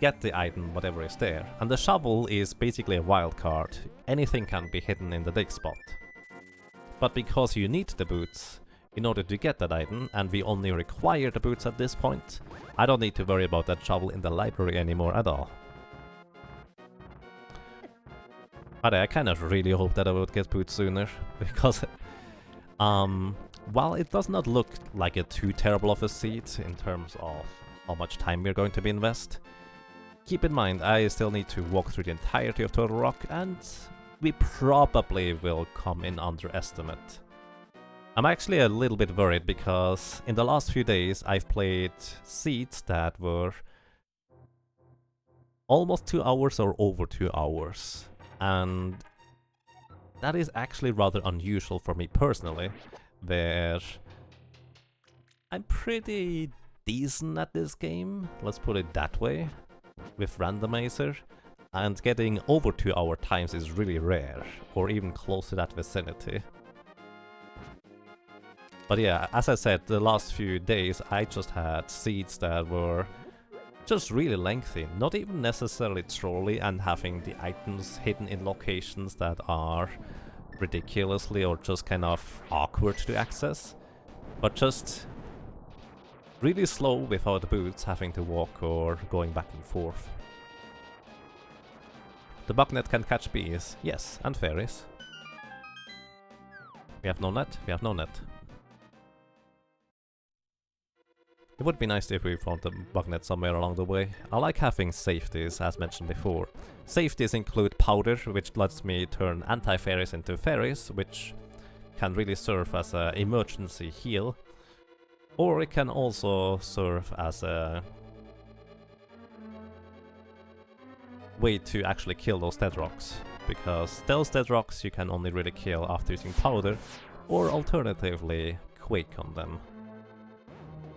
get the item, whatever is there. And the shovel is basically a wild card. Anything can be hidden in the dig spot. But because you need the boots, in order to get that item, and we only require the boots at this point, I don't need to worry about that shovel in the library anymore at all. But I kind of really hope that I would get boots sooner, because while it does not look like a too terrible of a seed in terms of how much time we're going to be invest, keep in mind I still need to walk through the entirety of Turtle Rock, and we probably will come in underestimate. I'm actually a little bit worried because in the last few days I've played seeds that were almost 2 hours or over 2 hours, and that is actually rather unusual for me personally, where I'm pretty decent at this game, let's put it that way, with Randomizer, and getting over 2 hour times is really rare, or even close to that vicinity. But yeah, as I said, the last few days I just had seeds that were just really lengthy, not even necessarily trolly and having the items hidden in locations that are ridiculously or just kind of awkward to access, but just really slow without boots, having to walk or going back and forth. The bugnet can catch bees, yes, and fairies. We have no net, we have no net. It would be nice if we found the bugnet somewhere along the way. I like having safeties, as mentioned before. Safeties include powder, which lets me turn anti-fairies into fairies, which can really serve as an emergency heal. Or it can also serve as a way to actually kill those dead rocks, because those dead rocks you can only really kill after using powder, or alternatively quake on them.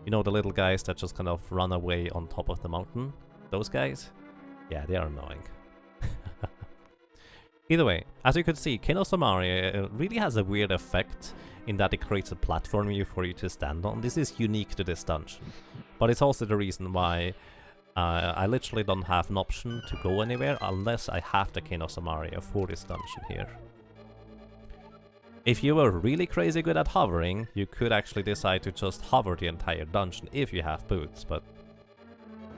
You know, the little guys that just kind of run away on top of the mountain? Those guys? Yeah, they are annoying. Either way, as you can see, Kenosamari really has a weird effect in that it creates a platform for you to stand on. This is unique to this dungeon, but it's also the reason why I literally don't have an option to go anywhere unless I have the Kenosamari for this dungeon here. If you were really crazy good at hovering, you could actually decide to just hover the entire dungeon if you have boots, but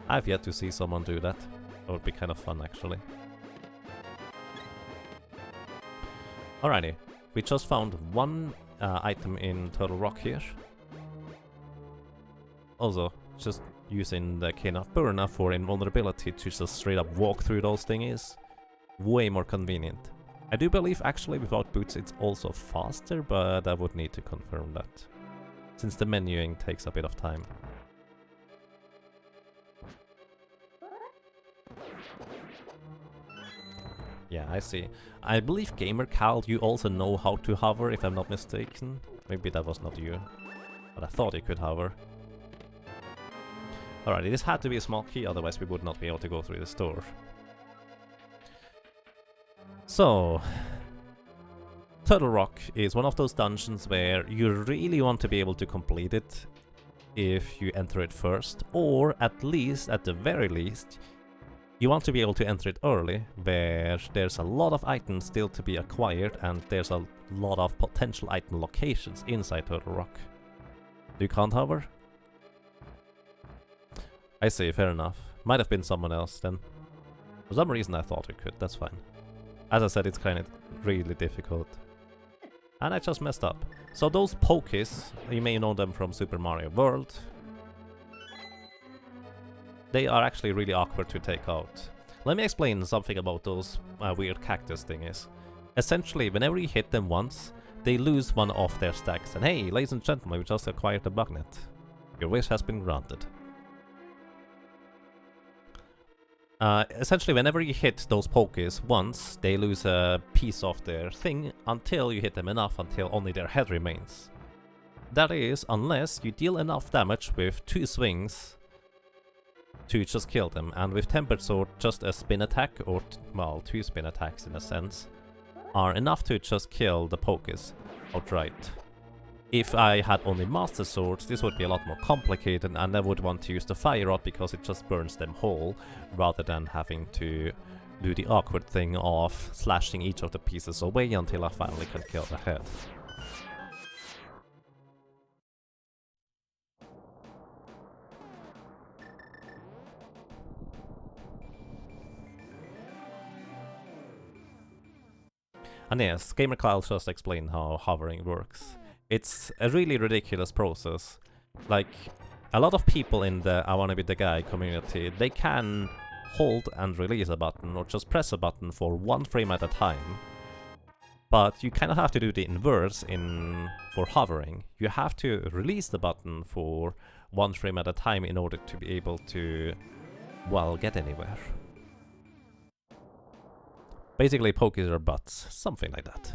I've yet to see someone do that. That would be kind of fun, actually. Alrighty, we just found one item in Turtle Rock here. Also, just using the Cane of Burna for invulnerability to just straight up walk through those thingies, way more convenient. I do believe actually without boots it's also faster, but I would need to confirm that, since the menuing takes a bit of time. Yeah, I see. I believe GamerCal, you also know how to hover, if I'm not mistaken. Maybe that was not you, but I thought you could hover. Alright, this had to be a small key, otherwise we would not be able to go through the store. So, Turtle Rock is one of those dungeons where you really want to be able to complete it if you enter it first, or at least, at the very least, you want to be able to enter it early, where there's a lot of items still to be acquired and there's a lot of potential item locations inside Turtle Rock. You can't hover? I see, fair enough. Might have been someone else then. For some reason I thought you could, that's fine. As I said, it's kind of really difficult. And I just messed up. So those pokies, you may know them from Super Mario World. They are actually really awkward to take out. Let me explain something about those weird cactus thingies. Essentially, whenever you hit them once, they lose one of their stacks. And hey, ladies and gentlemen, we just acquired a bugnet. Your wish has been granted. Essentially, whenever you hit those pokies once, they lose a piece of their thing until you hit them enough, until only their head remains. That is, unless you deal enough damage with 2 swings to just kill them, and with Tempered Sword, just a spin attack, or, well, 2 spin attacks in a sense, are enough to just kill the pokies outright. If I had only Master Swords, this would be a lot more complicated, and I would want to use the Fire Rod because it just burns them whole, rather than having to do the awkward thing of slashing each of the pieces away until I finally can kill the head. And yes, GamerCloud just explained how hovering works. It's a really ridiculous process. Like, a lot of people in the I Wanna Be The Guy community, they can hold and release a button or just press a button for 1 frame at a time. But you kind of have to do the inverse for hovering. You have to release the button for 1 frame at a time in order to be able to, well, get anywhere. Basically, poke your butts, something like that.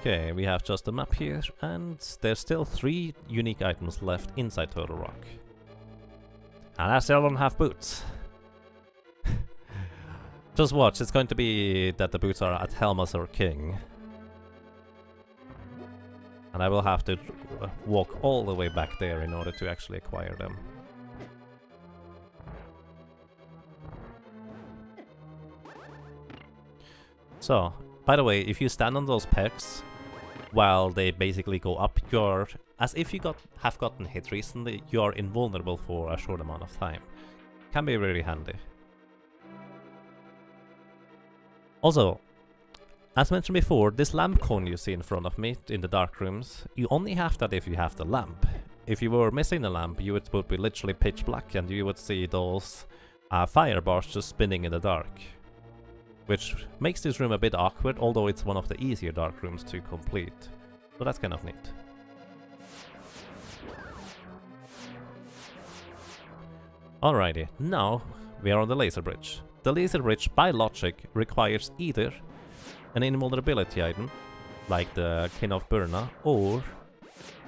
Okay, we have just a map here, and there's still 3 unique items left inside Turtle Rock. And I still don't have boots. Just watch, it's going to be that the boots are at Helmasaur King. And I will have to walk all the way back there in order to actually acquire them. So, by the way, if you stand on those pegs, while they basically go up, you're, as if you have gotten hit recently, you're invulnerable for a short amount of time. Can be really handy. Also, as mentioned before, this lamp cone you see in front of me in the dark rooms, you only have that if you have the lamp. If you were missing the lamp, it would be literally pitch black and you would see those fire bars just spinning in the dark. Which makes this room a bit awkward, although it's one of the easier dark rooms to complete. So that's kind of neat. Alrighty, now we are on the laser bridge. The laser bridge, by logic, requires either an invulnerability item, like the Kin of Burna, or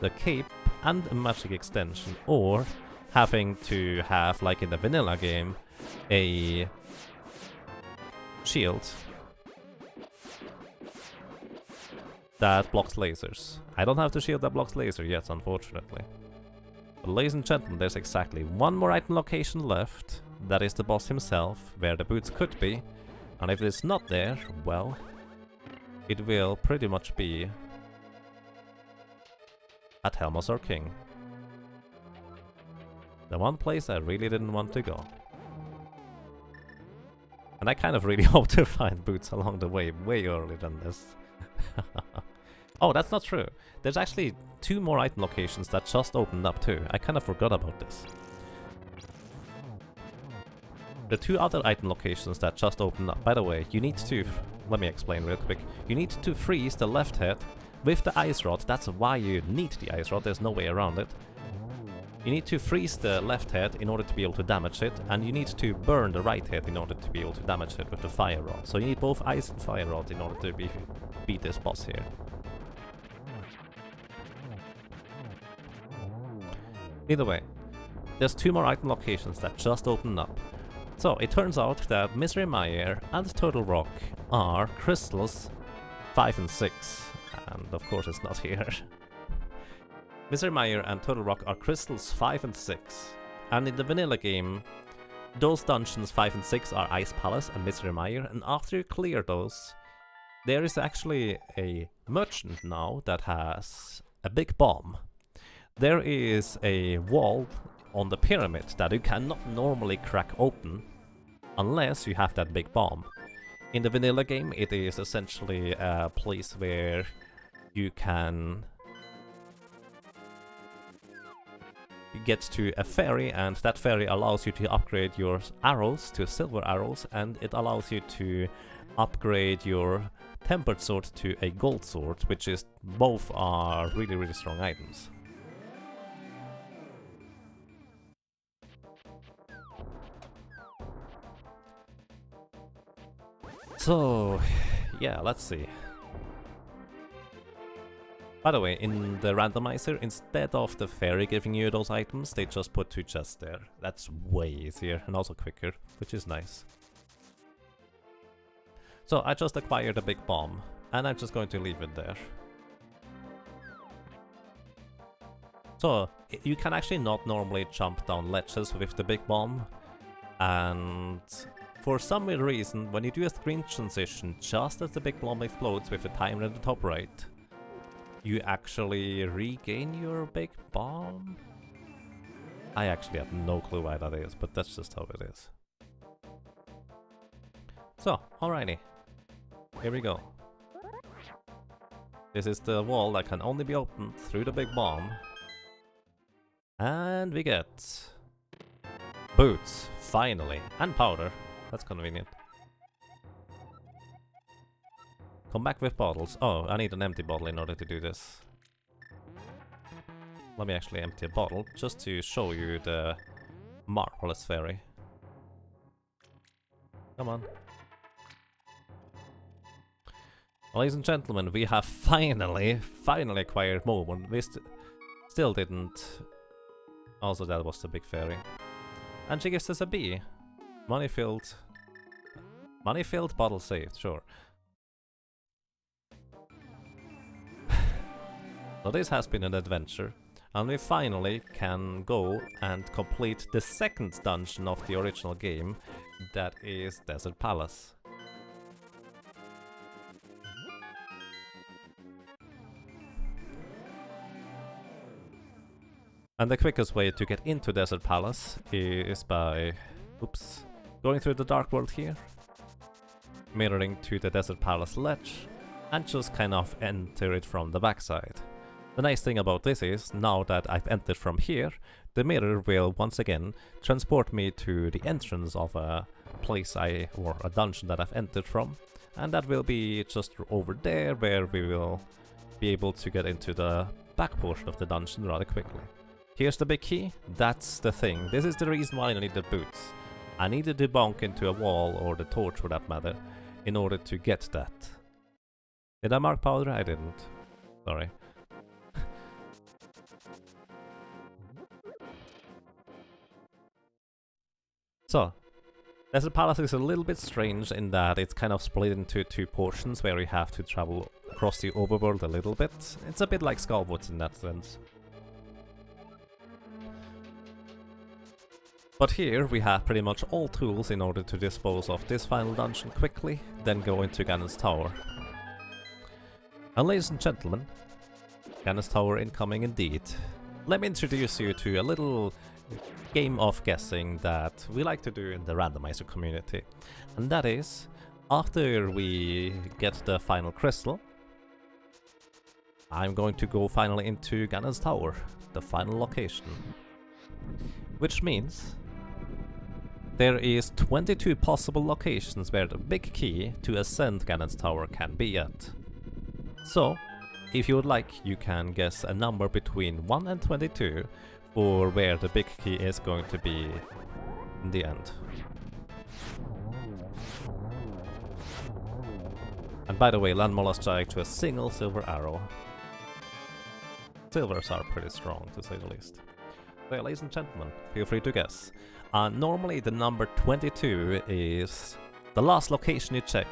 the cape and a magic extension, or having to have, like in the vanilla game, a shield that blocks lasers. I don't have the shield that blocks laser yet, unfortunately. But ladies and gentlemen, there's exactly 1 more item location left. That is the boss himself, where the boots could be. And if it's not there, well, it will pretty much be at Helmasaur King. The one place I really didn't want to go. And I kind of really hope to find boots along the way earlier than this. Oh, that's not true. There's actually 2 more item locations that just opened up too. I kind of forgot about this. The 2 other item locations that just opened up, by the way, you need to, let me explain real quick. You need to freeze the left head with the ice rod. That's why you need the ice rod, there's no way around it. You need to freeze the left head in order to be able to damage it, and you need to burn the right head in order to be able to damage it with the fire rod. So you need both ice and fire rod in order to beat this boss here. Either way, there's 2 more item locations that just opened up. So it turns out that Misery Mire and Turtle Rock are crystals 5 and 6, and of course it's not here. Misery Mire and Turtle Rock are crystals 5 and 6, and in the vanilla game, those dungeons 5 and 6 are Ice Palace and Misery Mire, and after you clear those, there is actually a merchant now that has a big bomb. There is a wall on the pyramid that you cannot normally crack open unless you have that big bomb. In the vanilla game, it is essentially a place where you can get to a fairy, and that fairy allows you to upgrade your arrows to silver arrows, and it allows you to upgrade your tempered sword to a gold sword, which is both are really strong items. So, yeah, let's see. By the way, in the randomizer, instead of the fairy giving you those items, they just put 2 chests there. That's way easier and also quicker, which is nice. So I just acquired a big bomb, and I'm just going to leave it there. So, you can actually not normally jump down ledges with the big bomb, and for some weird reason, when you do a screen transition just as the big bomb explodes with the timer at the top right, you actually regain your big bomb? I actually have no clue why that is, but that's just how it is. So, alrighty. Here we go. This is the wall that can only be opened through the big bomb. And we get boots, finally, and powder. That's convenient. Come back with bottles. Oh, I need an empty bottle in order to do this. Let me actually empty a bottle, just to show you the marvelous fairy. Come on. Ladies and gentlemen, we have finally acquired Momon. We still didn't. Also, that was the big fairy. And she gives us a bee. Money filled bottle saved, sure. So this has been an adventure. And we finally can go and complete the second dungeon of the original game. That is Desert Palace. And the quickest way to get into Desert Palace is by, going through the Dark World here, mirroring to the Desert Palace ledge, and just kind of enter it from the backside. The nice thing about this is, now that I've entered from here, the mirror will once again transport me to the entrance of a place or a dungeon that I've entered from, and that will be just over there where we will be able to get into the back portion of the dungeon rather quickly. Here's the big key. That's the thing. This is the reason why I need the boots. I needed to bonk into a wall, or the torch for that matter, in order to get that. Did I mark powder? I didn't. Sorry. So, Desert Palace is a little bit strange in that it's kind of split into two portions where you have to travel across the overworld a little bit. It's a bit like Skullwoods in that sense. But here we have pretty much all tools in order to dispose of this final dungeon quickly, then go into Ganon's Tower. And ladies and gentlemen, Ganon's Tower incoming indeed. Let me introduce you to a little game of guessing that we like to do in the Randomizer community. And that is, after we get the final crystal, I'm going to go finally into Ganon's Tower, the final location. Which means there is 22 possible locations where the big key to ascend Ganon's Tower can be at. So, if you would like, you can guess a number between 1 and 22 for where the big key is going to be in the end. And by the way, Landmola strike to a single silver arrow. Silvers are pretty strong, to say the least. So, ladies and gentlemen, feel free to guess. Normally the number 22 is the last location you check,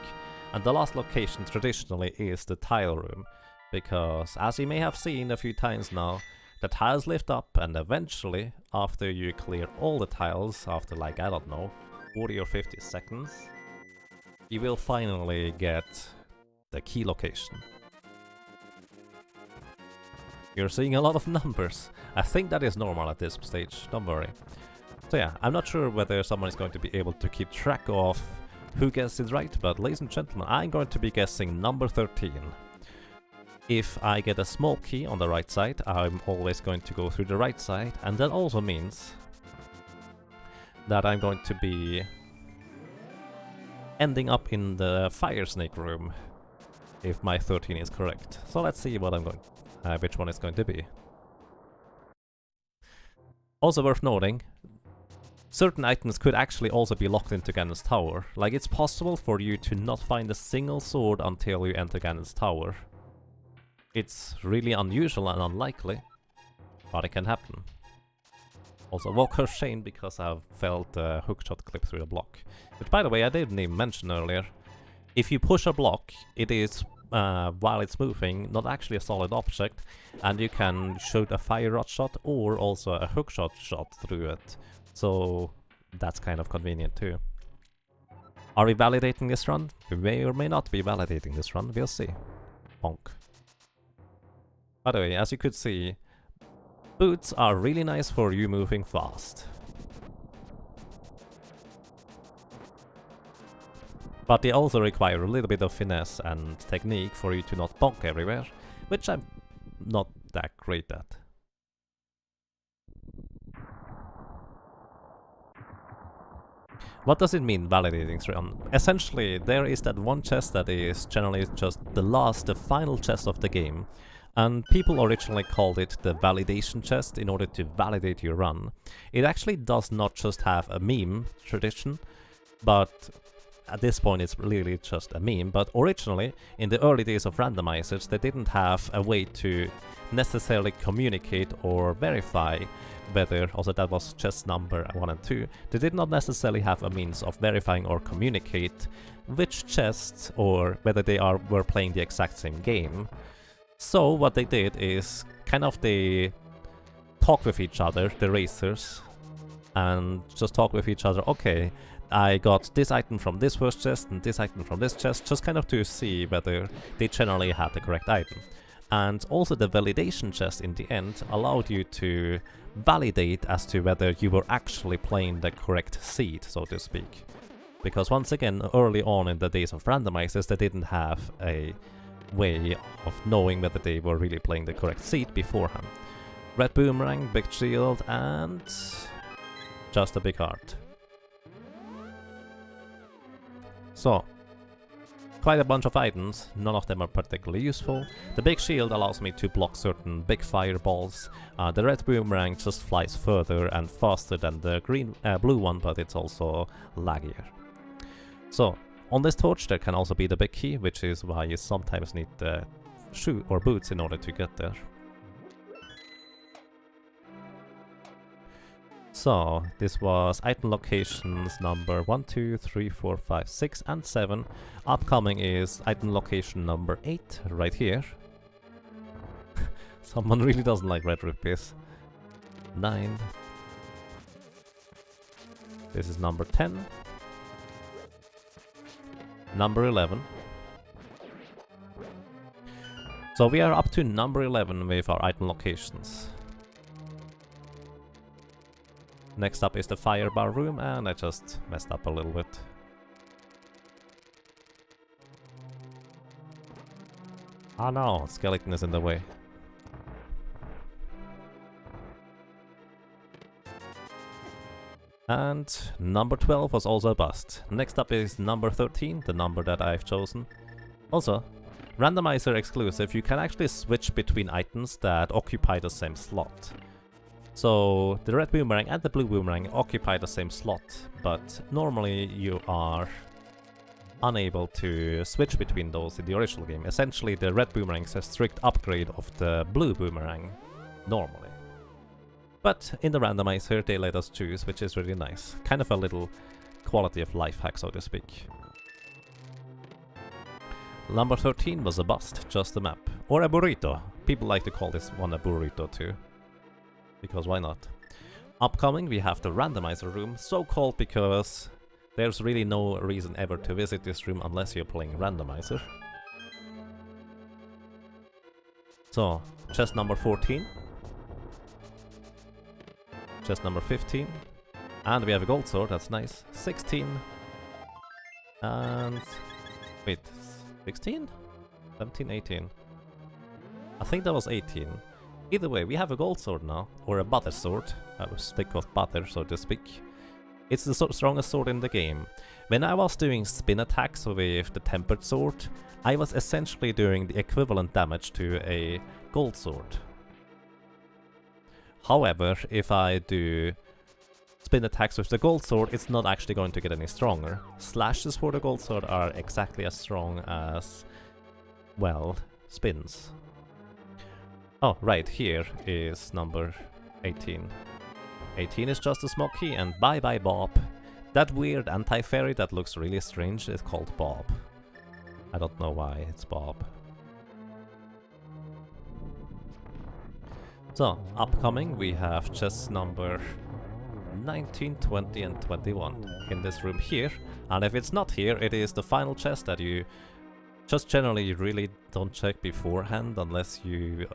and the last location traditionally is the tile room, because as you may have seen a few times now, the tiles lift up, and eventually, after you clear all the tiles, after like, I don't know, 40 or 50 seconds, you will finally get the key location. You're seeing a lot of numbers. I think that is normal at this stage, don't worry. So yeah, I'm not sure whether someone is going to be able to keep track of who guessed it right, but ladies and gentlemen, I'm going to be guessing number 13. If I get a small key on the right side, I'm always going to go through the right side, and that also means that I'm going to be ending up in the fire snake room, if my 13 is correct. So let's see what which one it's going to be. Also worth noting, certain items could actually also be locked into Ganon's Tower. Like, it's possible for you to not find a single sword until you enter Ganon's Tower. It's really unusual and unlikely, but it can happen. Also, Walker Shane because I've felt a hookshot clip through a block. Which, by the way, I didn't even mention earlier. If you push a block, it is, while it's moving, not actually a solid object, and you can shoot a fire rod shot or also a hookshot shot through it. So that's kind of convenient too. Are we validating this run? We may or may not be validating this run, we'll see. Bonk. By the way, as you could see, boots are really nice for you moving fast. But they also require a little bit of finesse and technique for you to not bonk everywhere, which I'm not that great at. What does it mean, validating run? Essentially, there is that one chest that is generally just the final chest of the game, and people originally called it the validation chest in order to validate your run. It actually does not just have a meme tradition, but at this point it's really just a meme, but originally, in the early days of randomizers, they didn't have a way to necessarily communicate or verify whether, also that was chest number 1 and 2, they did not necessarily have a means of verifying or communicate which chests or whether they were playing the exact same game. So what they did is kind of they talk with each other, the racers, and just talk with each other, okay, I got this item from this first chest and this item from this chest, just kind of to see whether they generally had the correct item. And also the validation chest in the end allowed you to validate as to whether you were actually playing the correct seed, so to speak. Because once again, early on in the days of randomizers, they didn't have a way of knowing whether they were really playing the correct seed beforehand. Red boomerang, big shield, and just a big heart. So, quite a bunch of items, none of them are particularly useful. The big shield allows me to block certain big fireballs. The red boomerang just flies further and faster than the blue one, but it's also laggier. So, on this torch there can also be the big key, which is why you sometimes need the shoe or boots in order to get there. So, this was item locations number 1, 2, 3, 4, 5, 6 and 7. Upcoming is item location number 8, right here. Someone really doesn't like red rupees. 9. This is number 10. Number 11. So we are up to number 11 with our item locations. Next up is the firebar room, and I just messed up a little bit. Ah no, skeleton is in the way. And number 12 was also a bust. Next up is number 13, the number that I've chosen. Also, randomizer exclusive, you can actually switch between items that occupy the same slot. So the red boomerang and the blue boomerang occupy the same slot, but normally you are unable to switch between those in the original game. Essentially the red boomerang is a strict upgrade of the blue boomerang normally. But in the randomizer they let us choose, which is really nice. Kind of a little quality of life hack, so to speak. Number 13 was a bust, just a map. Or a burrito. People like to call this one a burrito too. Because why not? Upcoming we have the randomizer room, so called because there's really no reason ever to visit this room unless you're playing randomizer. So, chest number 14. Chest number 15. And we have a gold sword, that's nice. 16. And... wait, 16? 17, 18. I think that was 18. Either way, we have a gold sword now, or a butter sword. I will stick with butter, so to speak. It's the strongest sword in the game. When I was doing spin attacks with the tempered sword, I was essentially doing the equivalent damage to a gold sword. However, if I do spin attacks with the gold sword, it's not actually going to get any stronger. Slashes for the gold sword are exactly as strong as, well, spins. Oh, right, here is number 18. 18 is just a smoky, and bye-bye Bob. That weird anti-fairy that looks really strange is called Bob. I don't know why it's Bob. So, upcoming we have chest number 19, 20 and 21 in this room here. And if it's not here, it is the final chest that you just generally really don't check beforehand unless you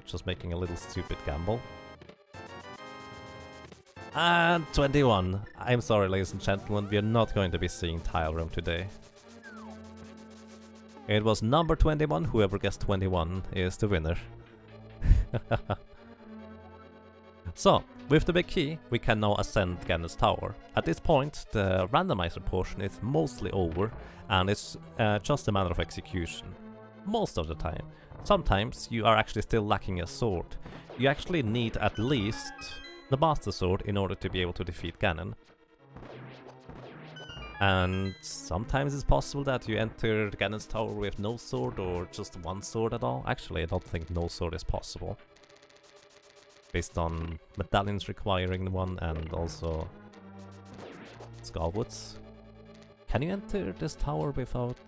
just making a little stupid gamble. And 21. I'm sorry, ladies and gentlemen, we are not going to be seeing Tile Room today. It was number 21. Whoever guessed 21 is the winner. So, with the big key, we can now ascend Ganon's tower. At this point, the randomizer portion is mostly over, and it's just a matter of execution. Most of the time. Sometimes you are actually still lacking a sword. You actually need at least the Master Sword in order to be able to defeat Ganon. And sometimes it's possible that you enter Ganon's tower with no sword or just one sword at all. Actually, I don't think no sword is possible. Based on medallions requiring one and also Skullwoods. Can you enter this tower without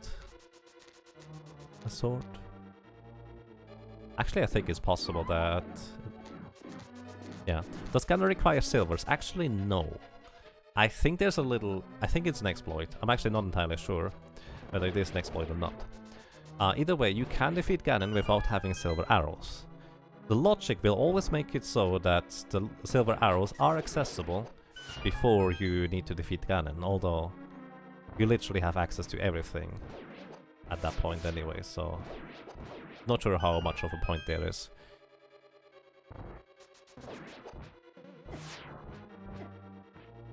a sword? Actually, I think it's possible that... Yeah. Does Ganon require silvers? Actually, no. I think there's a little... I think it's an exploit. I'm actually not entirely sure whether it is an exploit or not. Either way, you can defeat Ganon without having silver arrows. The logic will always make it so that the silver arrows are accessible before you need to defeat Ganon, although you literally have access to everything at that point anyway, so not sure how much of a point there is.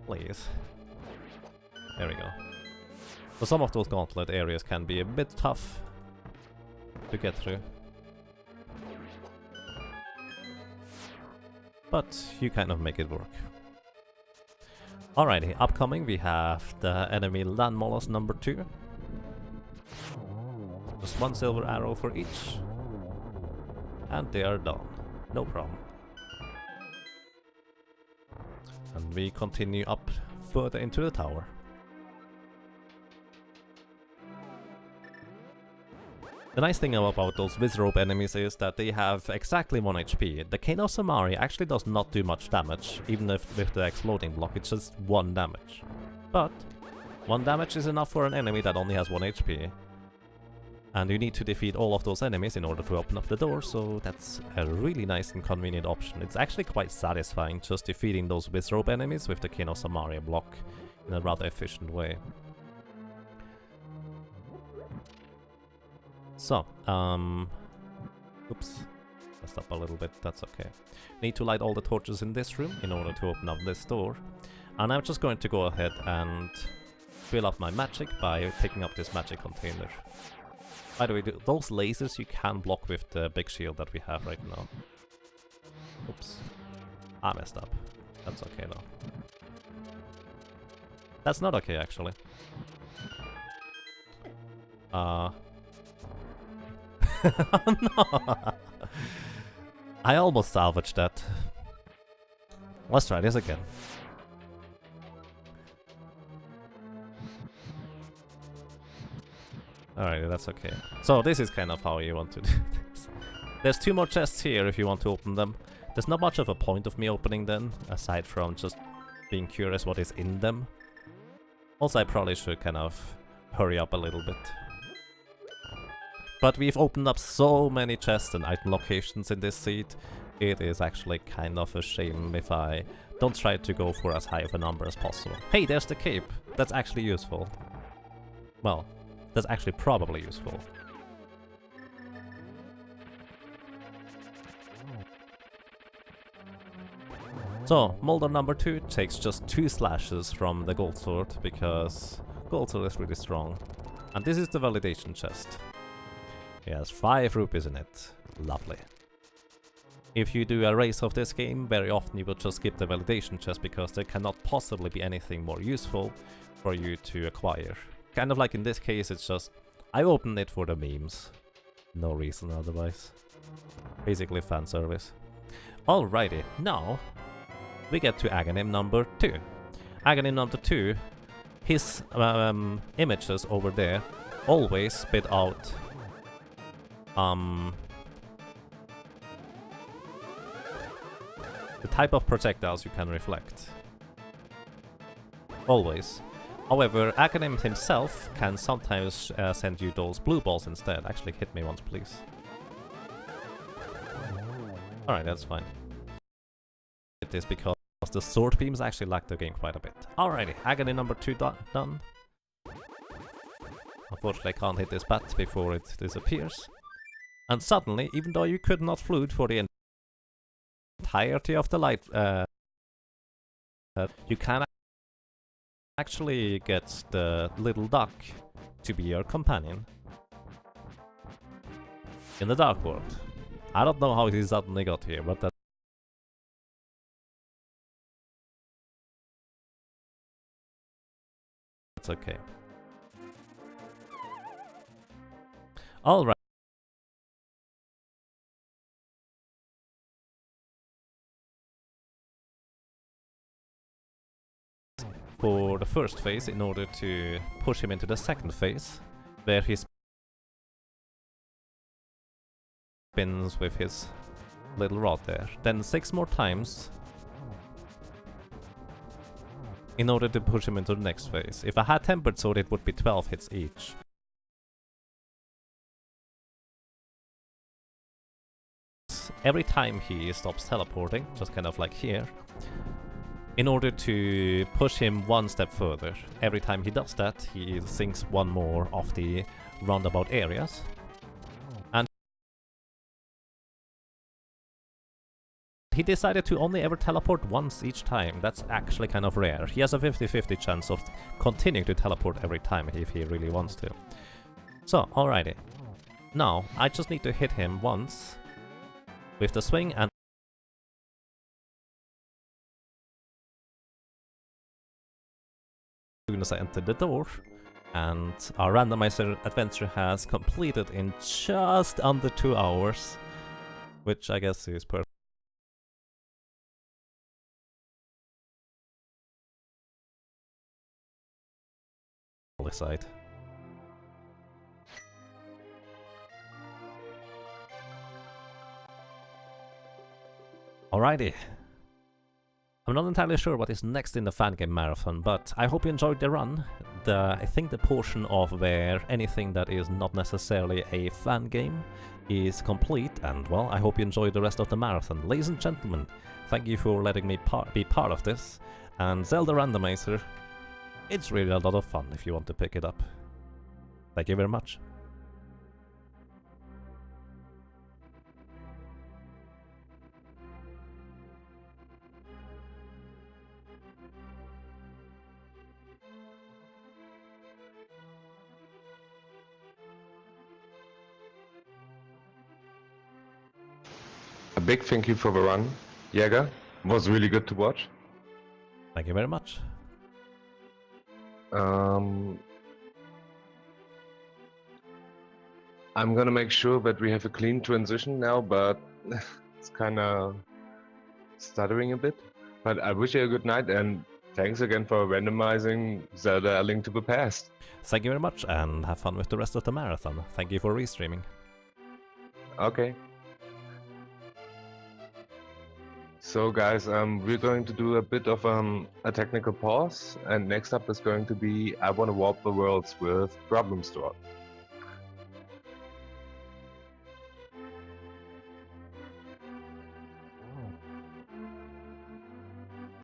Please. There we go. So some of those gauntlet areas can be a bit tough to get through. But you kind of make it work. Alrighty, upcoming we have the enemy land mollusk number 2. Just one silver arrow for each. And they are done. No problem. And we continue up further into the tower. The nice thing about those Wizrobe enemies is that they have exactly 1 HP. The Cane of Samari actually does not do much damage, even if with the exploding block it's just 1 damage. But 1 damage is enough for an enemy that only has 1 HP. And you need to defeat all of those enemies in order to open up the door, so that's a really nice and convenient option. It's actually quite satisfying just defeating those Wizrobe enemies with the Cane of Samaria block in a rather efficient way. So, oops, messed up a little bit, that's okay. Need to light all the torches in this room in order to open up this door. And I'm just going to go ahead and fill up my magic by picking up this magic container. By the way, those lasers you can block with the big shield that we have right now. Oops, I messed up. That's okay though. That's not okay actually. No! I almost salvaged that. Let's try this again. Alright, that's okay. So this is kind of how you want to do this. There's 2 more chests here if you want to open them. There's not much of a point of me opening them, aside from just being curious what is in them. Also, I probably should kind of hurry up a little bit. But we've opened up so many chests and item locations in this seed, it is actually kind of a shame if I don't try to go for as high of a number as possible. Hey, there's the cape! That's actually useful. Well, that's actually probably useful. So, Molder number 2 takes just 2 slashes from the gold sword, because gold sword is really strong. And this is the validation chest. It has 5 rupees in it. Lovely. If you do a race of this game, very often you will just skip the validation chest because there cannot possibly be anything more useful for you to acquire. Kind of like in this case, it's just, I opened it for the memes. No reason otherwise. Basically fan service. Alrighty, now we get to Fangame number 2. Fangame number 2, his images over there always spit out the type of projectiles you can reflect. Always. However, Fangame himself can sometimes send you those blue balls instead. Actually, hit me once, please. Alright, that's fine. It is because the sword beams actually lag the game quite a bit. Alrighty, Fangame number 2 done. Unfortunately, I can't hit this bat before it disappears. And suddenly, even though you could not float for the entirety of the light, you can actually get the little duck to be your companion in the dark world. I don't know how he suddenly got here, but that's okay. Alright. For the first phase, in order to push him into the second phase, where he spins with his little rod there. Then 6 more times in order to push him into the next phase. If I had Tempered Sword, it would be 12 hits each. Every time he stops teleporting, just kind of like here, in order to push him one step further. Every time he does that, he sinks one more of the roundabout areas. And he decided to only ever teleport once each time. That's actually kind of rare. He has a 50-50 chance of continuing to teleport every time if he really wants to. So, alrighty. Now, I just need to hit him once with the swing, and as soon as I enter the door, and our randomizer adventure has completed in just under 2 hours, which I guess is perfect. Side. Alrighty. I'm not entirely sure what is next in the Fangame Marathon, but I hope you enjoyed the run. I think the portion of where anything that is not necessarily a fan game is complete, and well, I hope you enjoyed the rest of the marathon. Ladies and gentlemen, thank you for letting me be part of this, and Zelda Randomizer, it's really a lot of fun if you want to pick it up. Thank you very much. A big thank you for the run, Jäger. Was really good to watch. Thank you very much. I'm gonna make sure that we have a clean transition now, but it's kinda stuttering a bit. But I wish you a good night, and thanks again for randomizing Zelda: A Link to the Past. Thank you very much, and have fun with the rest of the marathon. Thank you for restreaming. Okay. So guys, we're going to do a bit of a technical pause, and next up is going to be I Wanna Warp the Worlds with Problem Store.